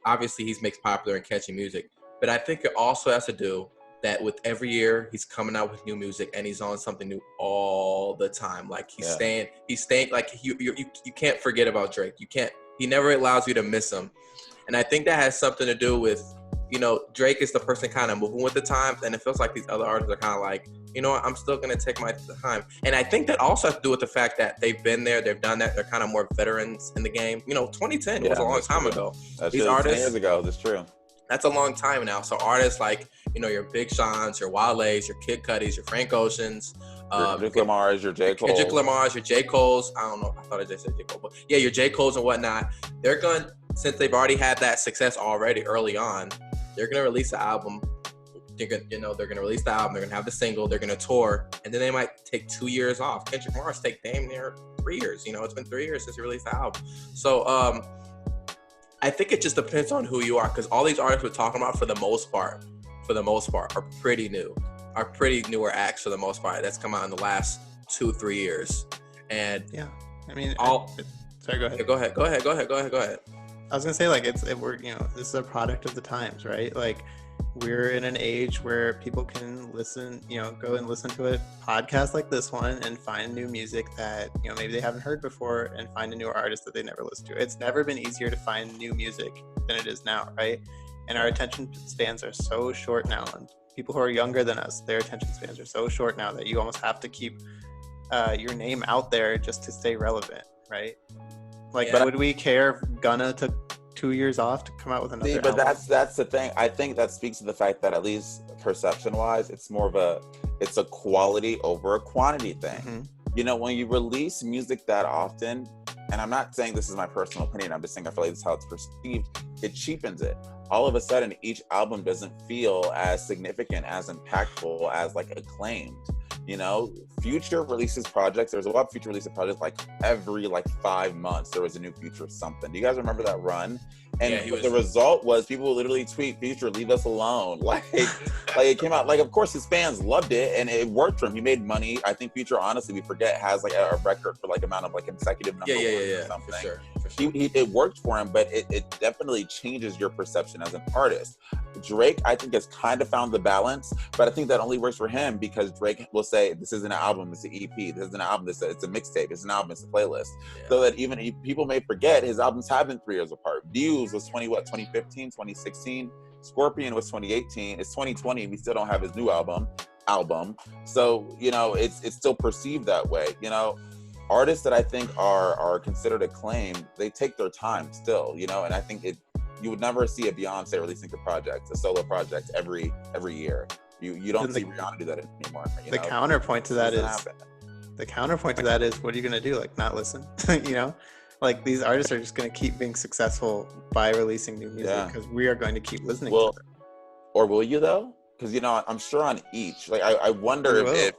Speaker 3: obviously he makes popular and catchy music. But I think it also has to do that with every year he's coming out with new music and he's on something new all the time. Like he's staying like you can't forget about Drake. He never allows you to miss him. And I think that has something to do with, Drake is the person kind of moving with the times, and it feels like these other artists are kind of like, I'm still going to take my time. And I think that also has to do with the fact that they've been there, they've done that, they're kind of more veterans in the game. 2010 was a long time ago.
Speaker 2: These artists 10 years ago, that's true.
Speaker 3: That's a long time now. So artists like, your Big Sean's, your Wale's, your Kid Cudi's, your Frank Ocean's,
Speaker 2: Kendrick Lamar's, your J. Cole's.
Speaker 3: Kendrick Lamar's, your J. Cole's. I don't know. I thought I just said J. Cole. But yeah, your J. Cole's and whatnot. They're going, since they've already had that success already early on, they're going to release an album. They're going to release the album. They're going to have the single. They're going to tour. And then they might take 2 years off. Kendrick Lamar's take damn near 3 years. It's been 3 years since he released the album. So, I think it just depends on who you are, because all these artists we're talking about, for the most part, are pretty new, newer acts for the most part. That's come out in the last 2-3 years, and
Speaker 1: yeah, I mean, sorry, go ahead.
Speaker 3: Yeah, go ahead.
Speaker 1: I was gonna say, like, we're this is a product of the times, right? Like, we're in an age where people can listen, go and listen to a podcast like this one and find new music that, maybe they haven't heard before, and find a newer artist that they never listened to. It's never been easier to find new music than it is now, right? And our attention spans are so short now. And people who are younger than us, their attention spans are so short now that you almost have to keep your name out there just to stay relevant, right? Like, would we care if Gunna took 2 years off to come out with another album?
Speaker 2: But that's the thing. I think that speaks to the fact that, at least perception-wise, it's more of it's a quality over a quantity thing. Mm-hmm. When you release music that often, and I'm not saying this is my personal opinion, I'm just saying I feel like this is how it's perceived, it cheapens it. All of a sudden, each album doesn't feel as significant, as impactful, as like acclaimed. You know, Future releases projects. There's a lot of Future releases projects like every 5 months there was a new Future of something. Do you guys remember that run? And the result was people would literally tweet, Future, leave us alone. Like it came out, of course his fans loved it and it worked for him. He made money. I think Future, honestly, we forget, has a record for amount of consecutive number ones or something. For sure. It worked for him, but it definitely changes your perception as an artist. Drake, I think, has kind of found the balance, but I think that only works for him because Drake will say, this isn't an album, it's an EP. This isn't an album, it's a mixtape. It's an album, it's a playlist. Yeah. So that even people may forget, his albums have been 3 years apart. Views was 2015, 2016. Scorpion was 2018. It's 2020, and we still don't have his new album. So, it's still perceived that way. Artists that I think are considered acclaimed, they take their time still, and I think you would never see a Beyonce releasing a solo project every year. You don't see Rihanna do that anymore.
Speaker 1: The counterpoint to that is what are you gonna do? Not listen? These artists are just gonna keep being successful by releasing new music because we are going to keep listening to them.
Speaker 2: Or will you though? Because I'm sure on each. I wonder if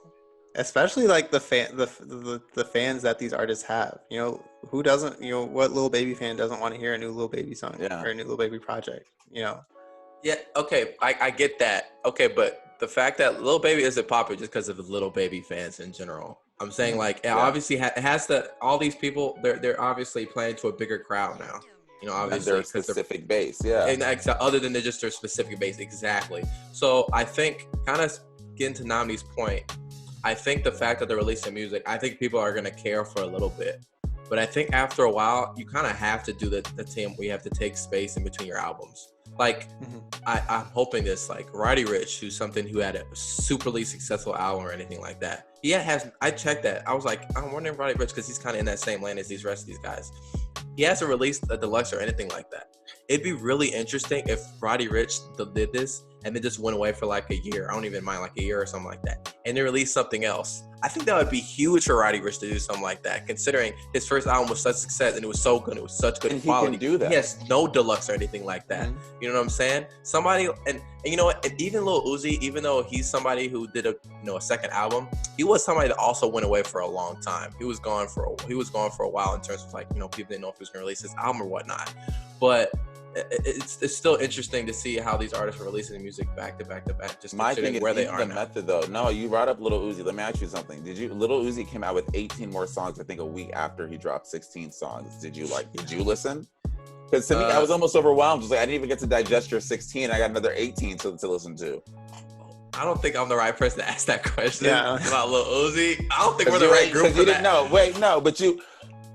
Speaker 1: especially the fans that these artists have. Who doesn't? What Lil Baby fan doesn't want to hear a new Lil Baby song or a new Lil Baby project?
Speaker 3: Yeah. Okay. I get that. Okay, but the fact that Lil Baby isn't popular just because of the Lil Baby fans in general. I'm saying obviously it has to. All these people, they're obviously playing to a bigger crowd now. Obviously
Speaker 2: their specific base. Yeah.
Speaker 3: And other than just their specific base, exactly. So I think, kind of getting to Nnamdi's point, I think the fact that they're releasing music, I think people are going to care for a little bit. But I think after a while, you kind of have to do the thing where you have to take space in between your albums. I'm hoping this, Roddy Ricch, who had a superly successful album or anything like that. I checked that. I was I'm wondering Roddy Ricch, because he's kind of in that same lane as these rest of these guys. He hasn't released a Deluxe or anything like that. It'd be really interesting if Roddy Ricch did this and then just went away for a year. I don't even mind a year or something like that. And then released something else. I think that would be huge for Roddy Ricch to do something like that, considering his first album was such success and it was so good. It was such good quality.
Speaker 2: He can do that.
Speaker 3: He has no Deluxe or anything like that. Mm-hmm. You know what I'm saying? Somebody, and you know what? And even Lil Uzi, even though he's somebody who did a second album, he was somebody that also went away for a long time. He was gone for a while in terms of people didn't know if he was going to release his album or whatnot. But it's still interesting to see how these artists are releasing music back to back to back. Just
Speaker 2: my thing is
Speaker 3: where they are
Speaker 2: the
Speaker 3: now.
Speaker 2: Method though. No, you brought up Lil Uzi. Let me ask you something. Lil Uzi came out with 18 more songs, I think, a week after he dropped 16 songs. Did you listen? Because to me, I was almost overwhelmed. I didn't even get to digest your 16. I got another 18 to listen to.
Speaker 3: I don't think I'm the right person to ask that question about Lil Uzi. I don't think we're the right group for that.
Speaker 2: No, wait, no, but you.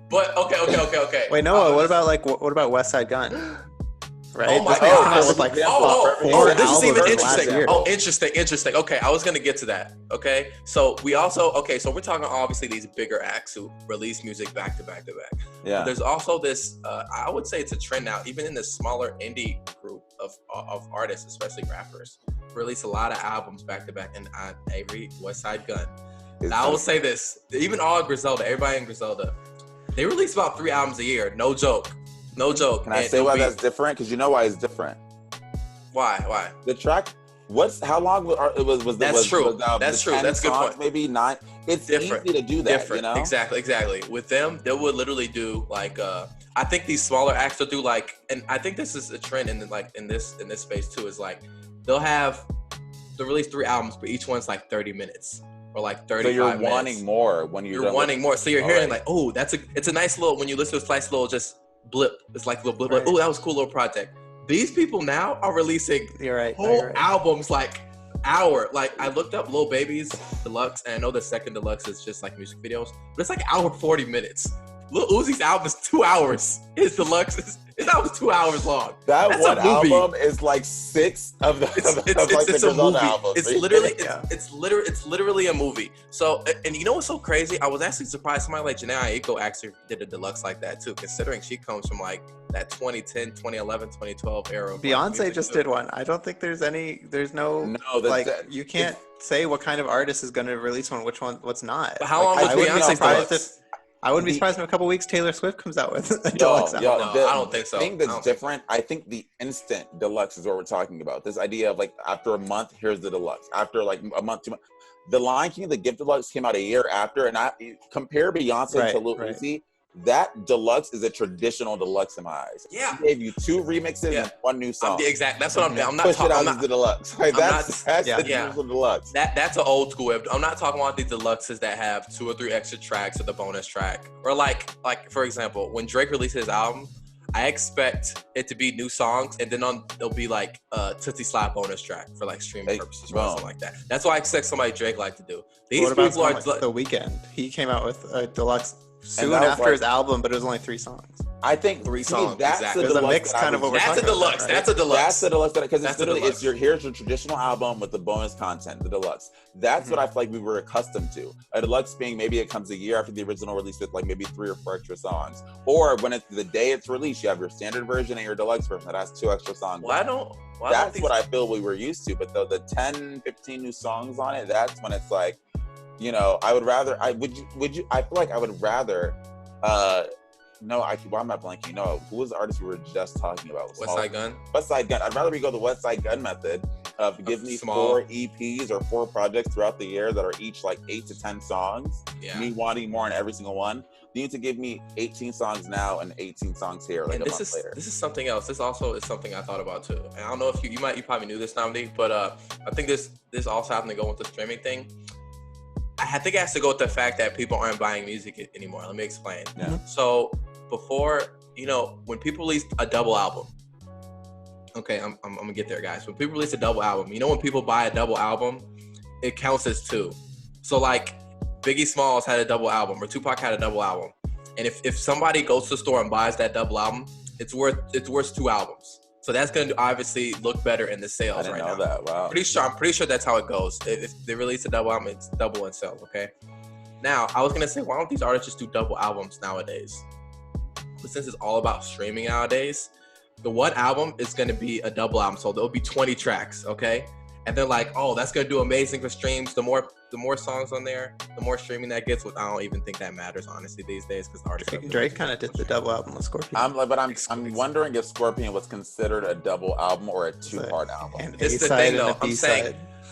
Speaker 3: But okay.
Speaker 1: Wait, Noah, what about West Side Gun? Right?
Speaker 3: Oh my God! This is even interesting. Interesting. Okay, I was gonna get to that. Okay, so we're talking obviously these bigger acts who release music back to back to back.
Speaker 2: Yeah.
Speaker 3: There's also this. I would say it's a trend now, even in this smaller indie group of artists, especially rappers, release a lot of albums back to back. And Avery, West Side Gun. Now, I will say this: even all Griselda, everybody in Griselda, they release about 3 albums a year. No joke.
Speaker 2: Can I say why that's different? Because you know why it's different.
Speaker 3: Why?
Speaker 2: The track. How long was
Speaker 3: That's true. That's true. That's a good point.
Speaker 2: Maybe 9. It's different. Easy to do that. Different.
Speaker 3: Exactly. With them, they would literally do I think these smaller acts will do and I think this is a trend in this space too. Is they'll release 3 albums, but each one's 30 minutes. Or 35 minutes. So you're
Speaker 2: wanting more when you're
Speaker 3: wanting more. So you're hearing it's a nice little, when you listen to a nice little just blip. It's a little blip. Right. Oh, that was a cool little project. These people now are releasing whole albums hour. I looked up Lil Baby's Deluxe, and I know the second Deluxe is just music videos, but it's hour 40 minutes. Lil Uzi's album is 2 hours. His Deluxe his album is 2 hours long.
Speaker 2: That's one album is 6 of the
Speaker 3: it's a movie.
Speaker 2: Albums.
Speaker 3: It's literally a movie. So, and you know what's so crazy? I was actually surprised somebody like Jhené Aiko actually did a Deluxe like that too, considering she comes from that 2010, 2011, 2012 era.
Speaker 1: Beyonce just did one. I don't think there's you can't say what kind of artist is going to release one, what's not.
Speaker 3: But how long was Beyonce's Deluxe?
Speaker 1: I wouldn't be surprised in a couple weeks Taylor Swift comes out with a Deluxe album.
Speaker 3: No, I don't think so.
Speaker 2: The thing that's different, I think the instant Deluxe is what we're talking about. This idea of after a month, here's the Deluxe. After a month, 2 months. The Lion King, the Gift Deluxe came out a year after, and I compare Beyonce to Lil Uzi. That deluxe is a traditional deluxe in my eyes.
Speaker 3: Yeah,
Speaker 2: he gave you 2 remixes and 1 new song.
Speaker 3: Exactly. That's what I'm not
Speaker 2: Push
Speaker 3: talking
Speaker 2: it out
Speaker 3: about.
Speaker 2: as the deluxe. Like, that's the traditional deluxe.
Speaker 3: That's an old school. I'm not talking about these deluxes that have 2 or 3 extra tracks or the bonus track, or like for example, when Drake releases his album, I expect it to be new songs, and then there'll be like a Tootsie Slide bonus track for like streaming purposes or something like that. That's what I expect somebody Drake like to do. These people are
Speaker 1: like The Weeknd. He came out with a deluxe soon after his album, but it was only 3 songs.
Speaker 2: I think
Speaker 3: 3 songs.
Speaker 2: That's
Speaker 3: exactly.
Speaker 2: the
Speaker 1: mix kind of what we're talking about. Right?
Speaker 3: That's a deluxe.
Speaker 2: That's the deluxe because it's literally here's your traditional album with the bonus content, the deluxe. That's what I feel like we were accustomed to. A deluxe being maybe it comes a year after the original release with like maybe 3 or 4 extra songs, or when it's the day it's released, you have your standard version and your deluxe version that has 2 extra songs. That's what I feel we were used to. But the 10, 15 new songs on it, that's when it's like, you know, I would rather. I feel like I would rather. No, why am I blanking? No, who was the artist we were just talking about?
Speaker 3: Westside Gunn.
Speaker 2: Westside Gunn. I'd rather we go the Westside Gunn method of give me 4 EPs or 4 projects throughout the year that are each like 8 to 10 songs. Yeah. Me wanting more on every single one. You need to give me 18 songs now and 18 songs here, like a month later. This
Speaker 3: is something else. This also is something I thought about too. And I don't know if you probably knew this, Nnamdi, but I think this also happened to go with the streaming thing. I think it has to go with the fact that people aren't buying music anymore. Let me explain.
Speaker 2: Yeah.
Speaker 3: So before, you know, when people release a double album, okay, I'm gonna get there, guys. When people release a double album, you know, when people buy a double album, it counts as 2. So like Biggie Smalls had a double album, or Tupac had a double album, and if somebody goes to the store and buys that double album, it's worth 2 albums. So that's going to obviously look better in the sales right now.
Speaker 2: I didn't know that. Wow.
Speaker 3: I'm pretty sure that's how it goes. If they release a double album, it's double in sales, okay? Now, I was going to say, why don't these artists just do double albums nowadays? But since it's all about streaming nowadays, the one album is going to be a double album. So there'll be 20 tracks, okay? And they're like, oh, that's going to do amazing for streams. The more songs on there, the more streaming that gets. I don't even think that matters, honestly, these days, because the artists
Speaker 1: Drake kind of did the double album with Scorpion.
Speaker 2: I'm wondering if Scorpion was considered a double album or a 2-part album.
Speaker 3: This is the thing, though.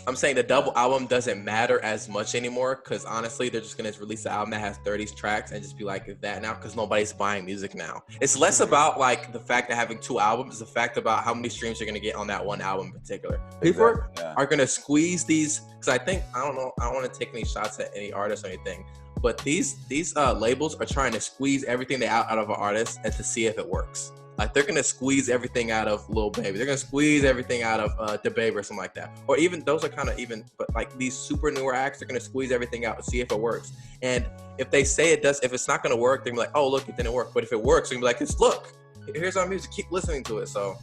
Speaker 3: I'm saying the double album doesn't matter as much anymore, because honestly, they're just going to release an album that has 30 tracks and just be like that now, because nobody's buying music now. It's less about like the fact that having 2 albums, it's the fact about how many streams you're going to get on that one album in particular. People are going to squeeze these, because I don't want to take any shots at any artist or anything, but these labels are trying to squeeze everything out of an artist and to see if it works. Like they're gonna squeeze everything out of Lil Baby. They're gonna squeeze everything out of Da Baby or something like that. Or even those are kind of even, but like these super newer acts, they're gonna squeeze everything out and see if it works. And if they say it does, if it's not gonna work, they're gonna be like, oh look, it didn't work. But if it works, they're gonna be like, look, here's our music. Keep listening to it. So,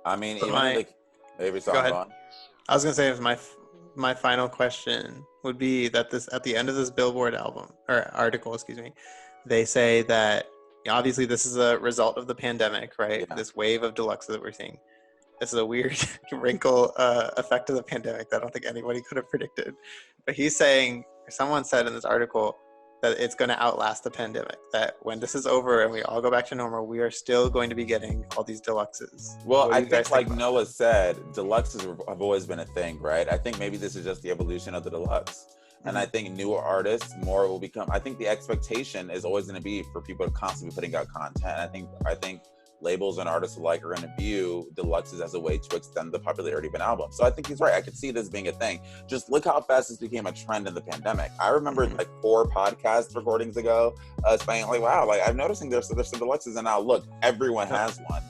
Speaker 2: I mean,
Speaker 1: so
Speaker 2: Avery, go ahead.
Speaker 1: I was gonna say my final question would be that at the end of this Billboard article, they say that. Obviously, this is a result of the pandemic, right? Yeah. This wave of deluxe that we're seeing. This is a weird wrinkle effect of the pandemic that I don't think anybody could have predicted. But he's saying, or someone said in this article, that it's going to outlast the pandemic. That when this is over and we all go back to normal, we are still going to be getting all these deluxes.
Speaker 2: Well, I think like Noah said, deluxes have always been a thing, right? I think maybe this is just the evolution of the deluxe. And I think newer artists more will become. I think the expectation is always going to be for people to constantly putting out content. I think labels and artists alike are going to view deluxes as a way to extend the popularity of an album. So I think he's right. I could see this being a thing. Just look how fast this became a trend in the pandemic. I remember like 4 podcast recordings ago, saying like, wow, like I'm noticing there's some deluxes, and now look, everyone has one.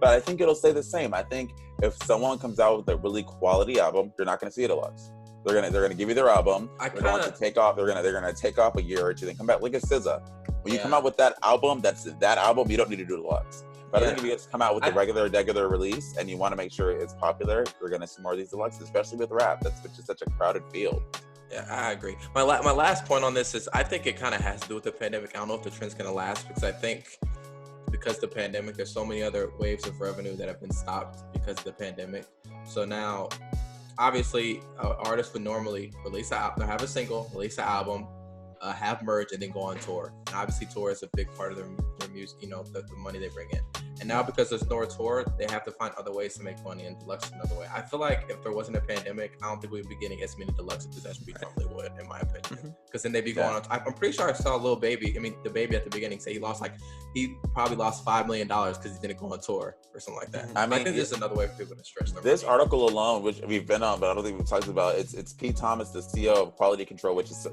Speaker 2: But I think it'll stay the same. I think if someone comes out with a really quality album, you're not going to see a deluxe. They're gonna give you their album. They're going to take off. They're gonna take off a year or 2, then come back. Look at SZA. When you come out with that album, that album. You don't need to do deluxe. But I think if you just come out with the regular release and you want to make sure it's popular, you're gonna see more of these deluxes, especially with rap. Which is such a crowded field.
Speaker 3: Yeah, I agree. My last point on this is I think it kind of has to do with the pandemic. I don't know if the trend's gonna last, because I think because of the pandemic, there's so many other waves of revenue that have been stopped because of the pandemic. So now, obviously, artists would normally have a single, release an album, have merch, and then go on tour. And obviously, tour is a big part of their music, you know, the money they bring in. And now because there's no tour, they have to find other ways to make money, and Deluxe is another way. I feel like if there wasn't a pandemic, I don't think we'd be getting as many Deluxes as we normally would, in my opinion. Because then they'd be going on. I'm pretty sure I saw Lil Baby. I mean, the Baby at the beginning say he probably lost $5 million because he didn't go on tour or something like that. I mean, I think there's another way for people to stretch their
Speaker 2: this
Speaker 3: money.
Speaker 2: Article alone, which we've been on, but I don't think we've talked about. It's Pete Thomas, the CEO of Quality Control, which is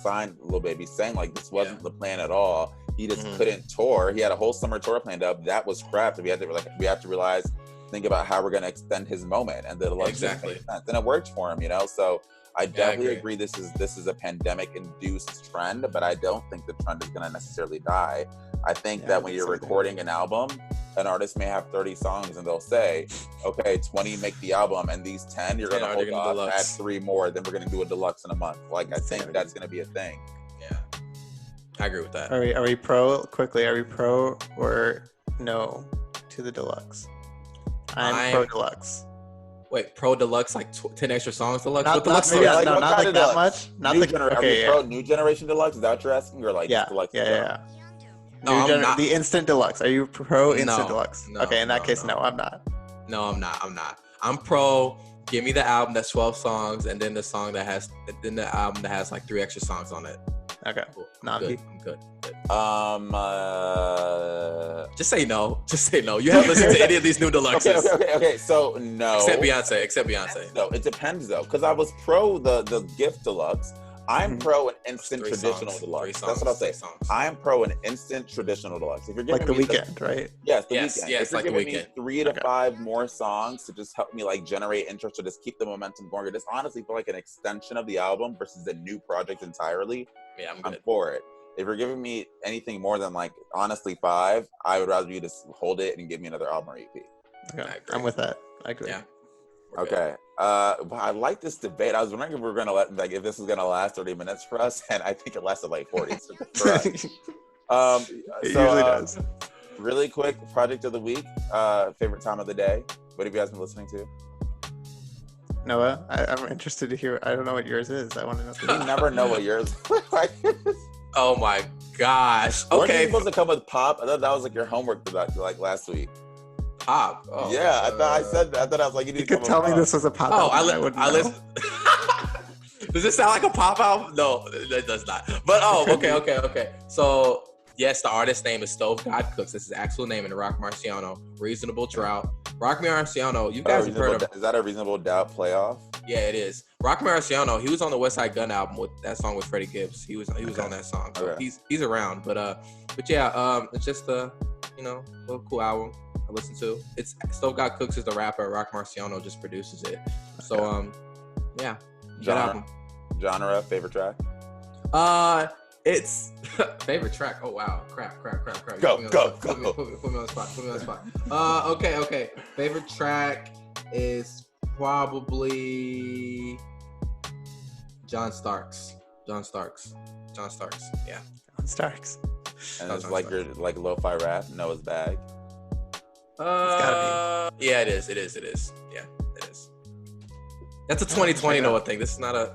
Speaker 2: signed Lil Baby, saying like this wasn't the plan at all. He just couldn't tour. He had a whole summer tour planned up. That was scrapped. We had to think about how we're going to extend his moment, and the Deluxe didn't make sense. And it worked for him, So I definitely agree. This is a pandemic-induced trend, but I don't think the trend is going to necessarily die. I think that when you're recording an album, an artist may have 30 songs, and they'll say, "Okay, 20 make the album, and these 10 you're going to hold off, add 3 more, then we're going to do a deluxe in a month." Like I think that's going to be a thing.
Speaker 3: Yeah. I agree with that.
Speaker 1: Are we pro or no to the Deluxe? I'm pro Deluxe.
Speaker 3: Wait, pro Deluxe, like 10 extra songs Deluxe?
Speaker 1: Not like that much. Not
Speaker 2: pro new generation Deluxe? Is that what you're asking? Or like Deluxe?
Speaker 1: Yeah. The instant Deluxe. Are you pro instant Deluxe? Okay, in that case, no, I'm not.
Speaker 3: No, I'm not. I'm pro. Give me the album that's 12 songs, and then the album that has like 3 extra songs on it.
Speaker 1: Okay.
Speaker 3: Cool.
Speaker 1: Nnamdi?
Speaker 3: I'm good. Just say no. You haven't listened to any of these new Deluxes.
Speaker 2: Okay. So no.
Speaker 3: Except Beyonce.
Speaker 2: No, it depends though, because I was pro the gift Deluxe. I'm pro an instant traditional Deluxe. That's what I'll say. I'm pro an instant traditional Deluxe. If you're giving
Speaker 1: like the weekend, right?
Speaker 2: Yes, the weekend.
Speaker 3: Yes,
Speaker 2: if you're
Speaker 3: like the weekend.
Speaker 2: Me 3 to 5 more songs to just help me like generate interest or just keep the momentum going, or just honestly feel like an extension of the album versus a new project entirely, I'm for it. If you're giving me anything more than like honestly 5, I would rather you just hold it and give me another album or EP.
Speaker 1: Okay, I'm with that. I agree.
Speaker 2: Yeah. Okay. I like this debate. I was wondering if we were gonna if this was gonna last 30 minutes for us, and I think it lasted like 40 for us.
Speaker 1: It usually does.
Speaker 2: Really quick, project of the week, favorite time of the day. What have you guys been listening to?
Speaker 1: Noah, I'm interested to hear. I don't know what yours is. I want to know.
Speaker 2: You never know what yours is.
Speaker 3: Oh my gosh. Okay.
Speaker 2: Weren't you supposed to come with pop? I thought that was like your homework like last week.
Speaker 3: Pop. Oh,
Speaker 2: yeah, I thought I said that. I thought I was like, you
Speaker 1: could tell me this was a pop album.
Speaker 3: I listen. Does this sound like a pop album? No, it does not. But okay. So yes, the artist's name is Stove God Cooks. This is his actual name in Rock Marciano. Reasonable Drought. Rock Marciano, you guys have heard of.
Speaker 2: Is that a Reasonable Doubt playoff?
Speaker 3: Yeah, it is. Rock Marciano, he was on the West Side Gun album with that song with Freddie Gibbs. He was on that song. So he's around. But yeah, it's just a little cool album I listen to. It's Stove God Cooks is the rapper. Rock Marciano just produces it. So yeah.
Speaker 2: Genre, favorite track?
Speaker 3: It's favorite track. Oh wow, crap.
Speaker 2: Go.
Speaker 3: Put me on the spot. Okay. Favorite track is probably John Starks. Yeah.
Speaker 1: John Starks.
Speaker 2: And it's like your like lo-fi rap, Noah's Bag.
Speaker 1: It's gotta
Speaker 3: be. Yeah, it is. Yeah, it is. That's a 2020 Noah thing. This is not a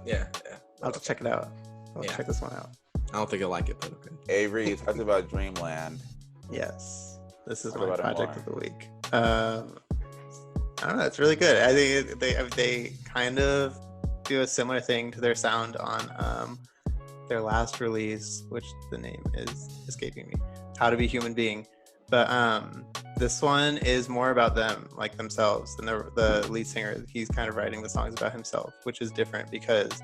Speaker 1: I'll have to check it out. I'll check this one out.
Speaker 3: I don't think you'll like it, but okay.
Speaker 2: Avery, you talked about Dreamland.
Speaker 1: Yes. This is my project of the week. I don't know. It's really good. I think they kind of do a similar thing to their sound on their last release, which the name is escaping me. How to Be Human Being. But this one is more about them, like themselves. And the lead singer, he's kind of writing the songs about himself, which is different because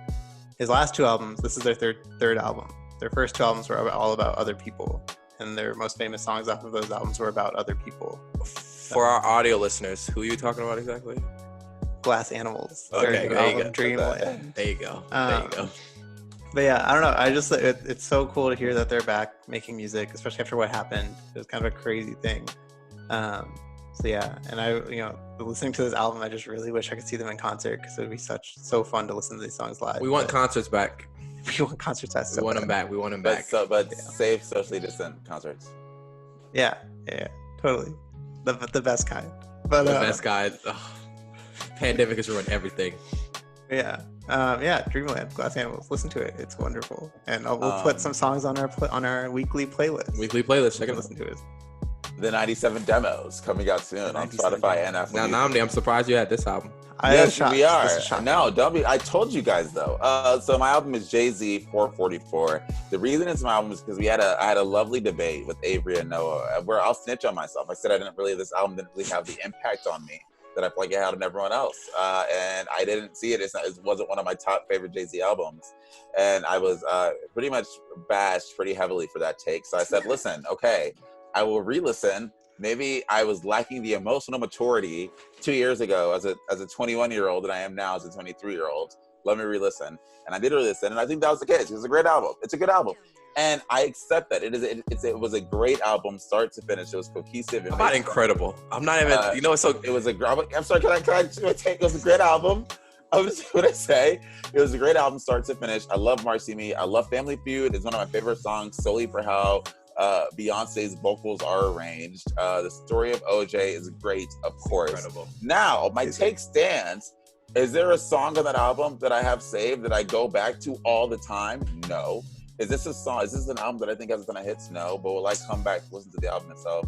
Speaker 1: his last 2 albums, this is their third album. Their first 2 albums were all about other people. And their most famous songs off of those albums were about other people.
Speaker 3: For our audio listeners, who are you talking about exactly?
Speaker 1: Glass Animals.
Speaker 3: Okay, there you go.
Speaker 1: Dreamland.
Speaker 3: There you go.
Speaker 1: But yeah, I don't know. It's so cool to hear that they're back making music, especially after what happened. It was kind of a crazy thing. So yeah, and listening to this album, I just really wish I could see them in concert because it would be so fun to listen to these songs live.
Speaker 3: We want concerts back.
Speaker 1: We want concerts back.
Speaker 3: We want them back.
Speaker 2: But safe, socially distant concerts.
Speaker 1: Yeah, totally. The best kind. But
Speaker 3: the best kind. Pandemic has ruined everything.
Speaker 1: Yeah. Dreamland, Glass Animals. Listen to it. It's wonderful. And we'll put some songs on our weekly playlist.
Speaker 3: Check it out.
Speaker 1: Listen to it.
Speaker 2: the 97 demos coming out soon on Spotify and Apple.
Speaker 3: Now, Nnamdi, I'm surprised you had this album.
Speaker 2: Yes, we are. No, don't be. I told you guys though. So my album is Jay-Z 444. The reason it's my album is because I had a lovely debate with Avery and Noah where I'll snitch on myself. I said this album didn't really have the impact on me that I feel like it had on everyone else. And I didn't see it. It wasn't one of my top favorite Jay-Z albums. And I was pretty much bashed pretty heavily for that take. So I said, listen, okay, I will re-listen. Maybe I was lacking the emotional maturity 2 years ago as a 21-year-old than I am now as a 23-year-old. Let me re-listen. And I did re-listen, and I think that was the case. It's a great album. It's a good album. And I accept that. It was a great album, start to finish. It was cohesive.
Speaker 3: I'm not incredible. I'm not even,
Speaker 2: It was I'm sorry, can I take, it was a great album. What I say? It was a great album, start to finish. I love Marcy Me. I love Family Feud. It's one of my favorite songs, solely for how Beyonce's vocals are arranged. The story of OJ is great, of course.
Speaker 3: Incredible.
Speaker 2: Now, my take stands. Is there a song on that album that I have saved that I go back to all the time? No. Is this an album that I think has a ton of hits? No. But will I come back to listen to the album itself?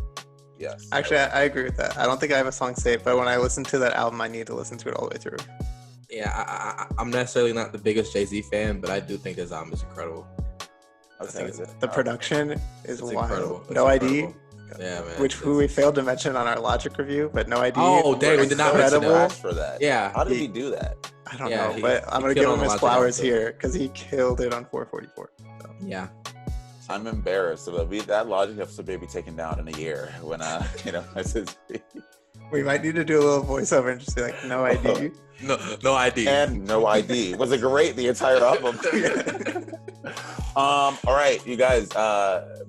Speaker 2: Yes.
Speaker 1: Actually, I agree with that. I don't think I have a song saved, but when I listen to that album, I need to listen to it all the way through.
Speaker 3: Yeah, I'm necessarily not the biggest Jay-Z fan, but I do think this album is incredible.
Speaker 1: The production is wild.
Speaker 3: Incredible.
Speaker 1: No ID.
Speaker 3: Yeah, man.
Speaker 1: Who we failed to mention on our Logic review, but No ID.
Speaker 3: Oh, dang, we did not mention
Speaker 2: that. For that.
Speaker 3: Yeah.
Speaker 2: How did he do that?
Speaker 1: I don't know, but I'm going to give him his flowers here because he killed it on 444. So.
Speaker 3: Yeah.
Speaker 2: I'm embarrassed. That Logic episode may be taken down in a year when,
Speaker 1: We might need to do a little voiceover and just be like, No ID.
Speaker 3: No ID.
Speaker 2: And No ID. Was it great, the entire album? All right, you guys,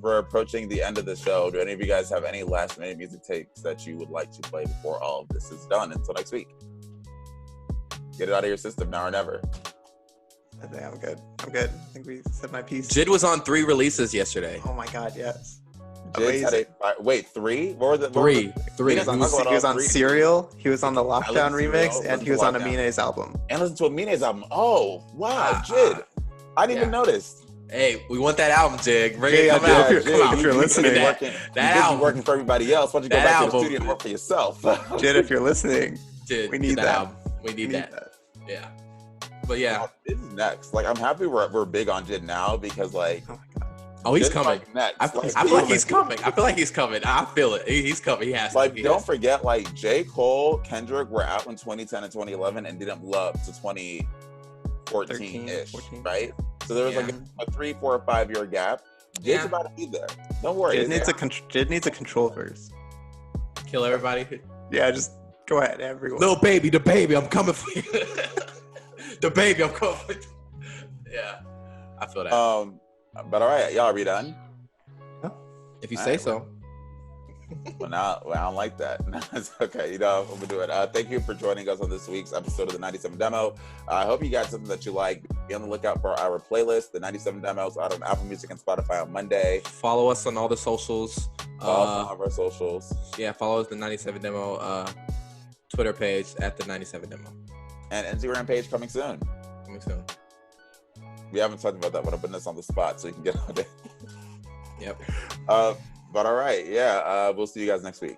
Speaker 2: we're approaching the end of the show. Do any of you guys have any last minute music takes that you would like to play before all of this is done until next week? Get it out of your system now or never.
Speaker 1: I think I'm good. I think we said my piece.
Speaker 3: Jid was on 3 releases yesterday.
Speaker 1: Oh my God, yes.
Speaker 2: Jid had wait, 3? What were the
Speaker 3: three?
Speaker 1: He was on Serial, he was on the Lockdown remix, and he was on Amine's album.
Speaker 2: And listened to Amine's album. Oh, wow, Jid. I didn't even notice.
Speaker 3: Hey, we want that album, Jig. Come
Speaker 1: out. If you're listening,
Speaker 2: that album working for everybody else. Why don't you go back to the studio and work for yourself?
Speaker 1: Jid, if you're listening, we need that
Speaker 3: album. We need that. Yeah. But yeah,
Speaker 2: this is next. Like, I'm happy we're big on Jid now because like,
Speaker 1: oh my God.
Speaker 3: Oh, he's coming.
Speaker 2: Next.
Speaker 3: I feel like he's coming. I feel it. He's coming. He has to.
Speaker 2: Like, don't forget, like J. Cole, Kendrick were out in 2010 and 2011 and didn't love to 2014-ish, right? So there was like a 3, 4, or 5 year gap. Jid's about to be there. Don't worry.
Speaker 1: Jid needs a control verse.
Speaker 3: Kill everybody.
Speaker 1: Yeah, just go ahead, everyone.
Speaker 3: Little baby, the baby, I'm coming for you. The baby, I'm coming for you. Yeah, I feel that.
Speaker 2: But all right, y'all, are we done?
Speaker 3: If you say so.
Speaker 2: Well, I don't like that. It's okay. I'm gonna do it. Thank you for joining us on this week's episode of the 97 Demo. I hope you got something that you like. Be on the lookout for our playlist, the 97 Demos, out on Apple Music and Spotify on Monday.
Speaker 3: Follow us on all the socials.
Speaker 2: All of our socials.
Speaker 3: Yeah, follow us the 97 Demo Twitter page at the 97 Demo.
Speaker 2: And Instagram page coming soon. We haven't talked about that, but I'm putting this on the spot so you can get on it.
Speaker 3: Yep.
Speaker 2: But all right, we'll see you guys next week.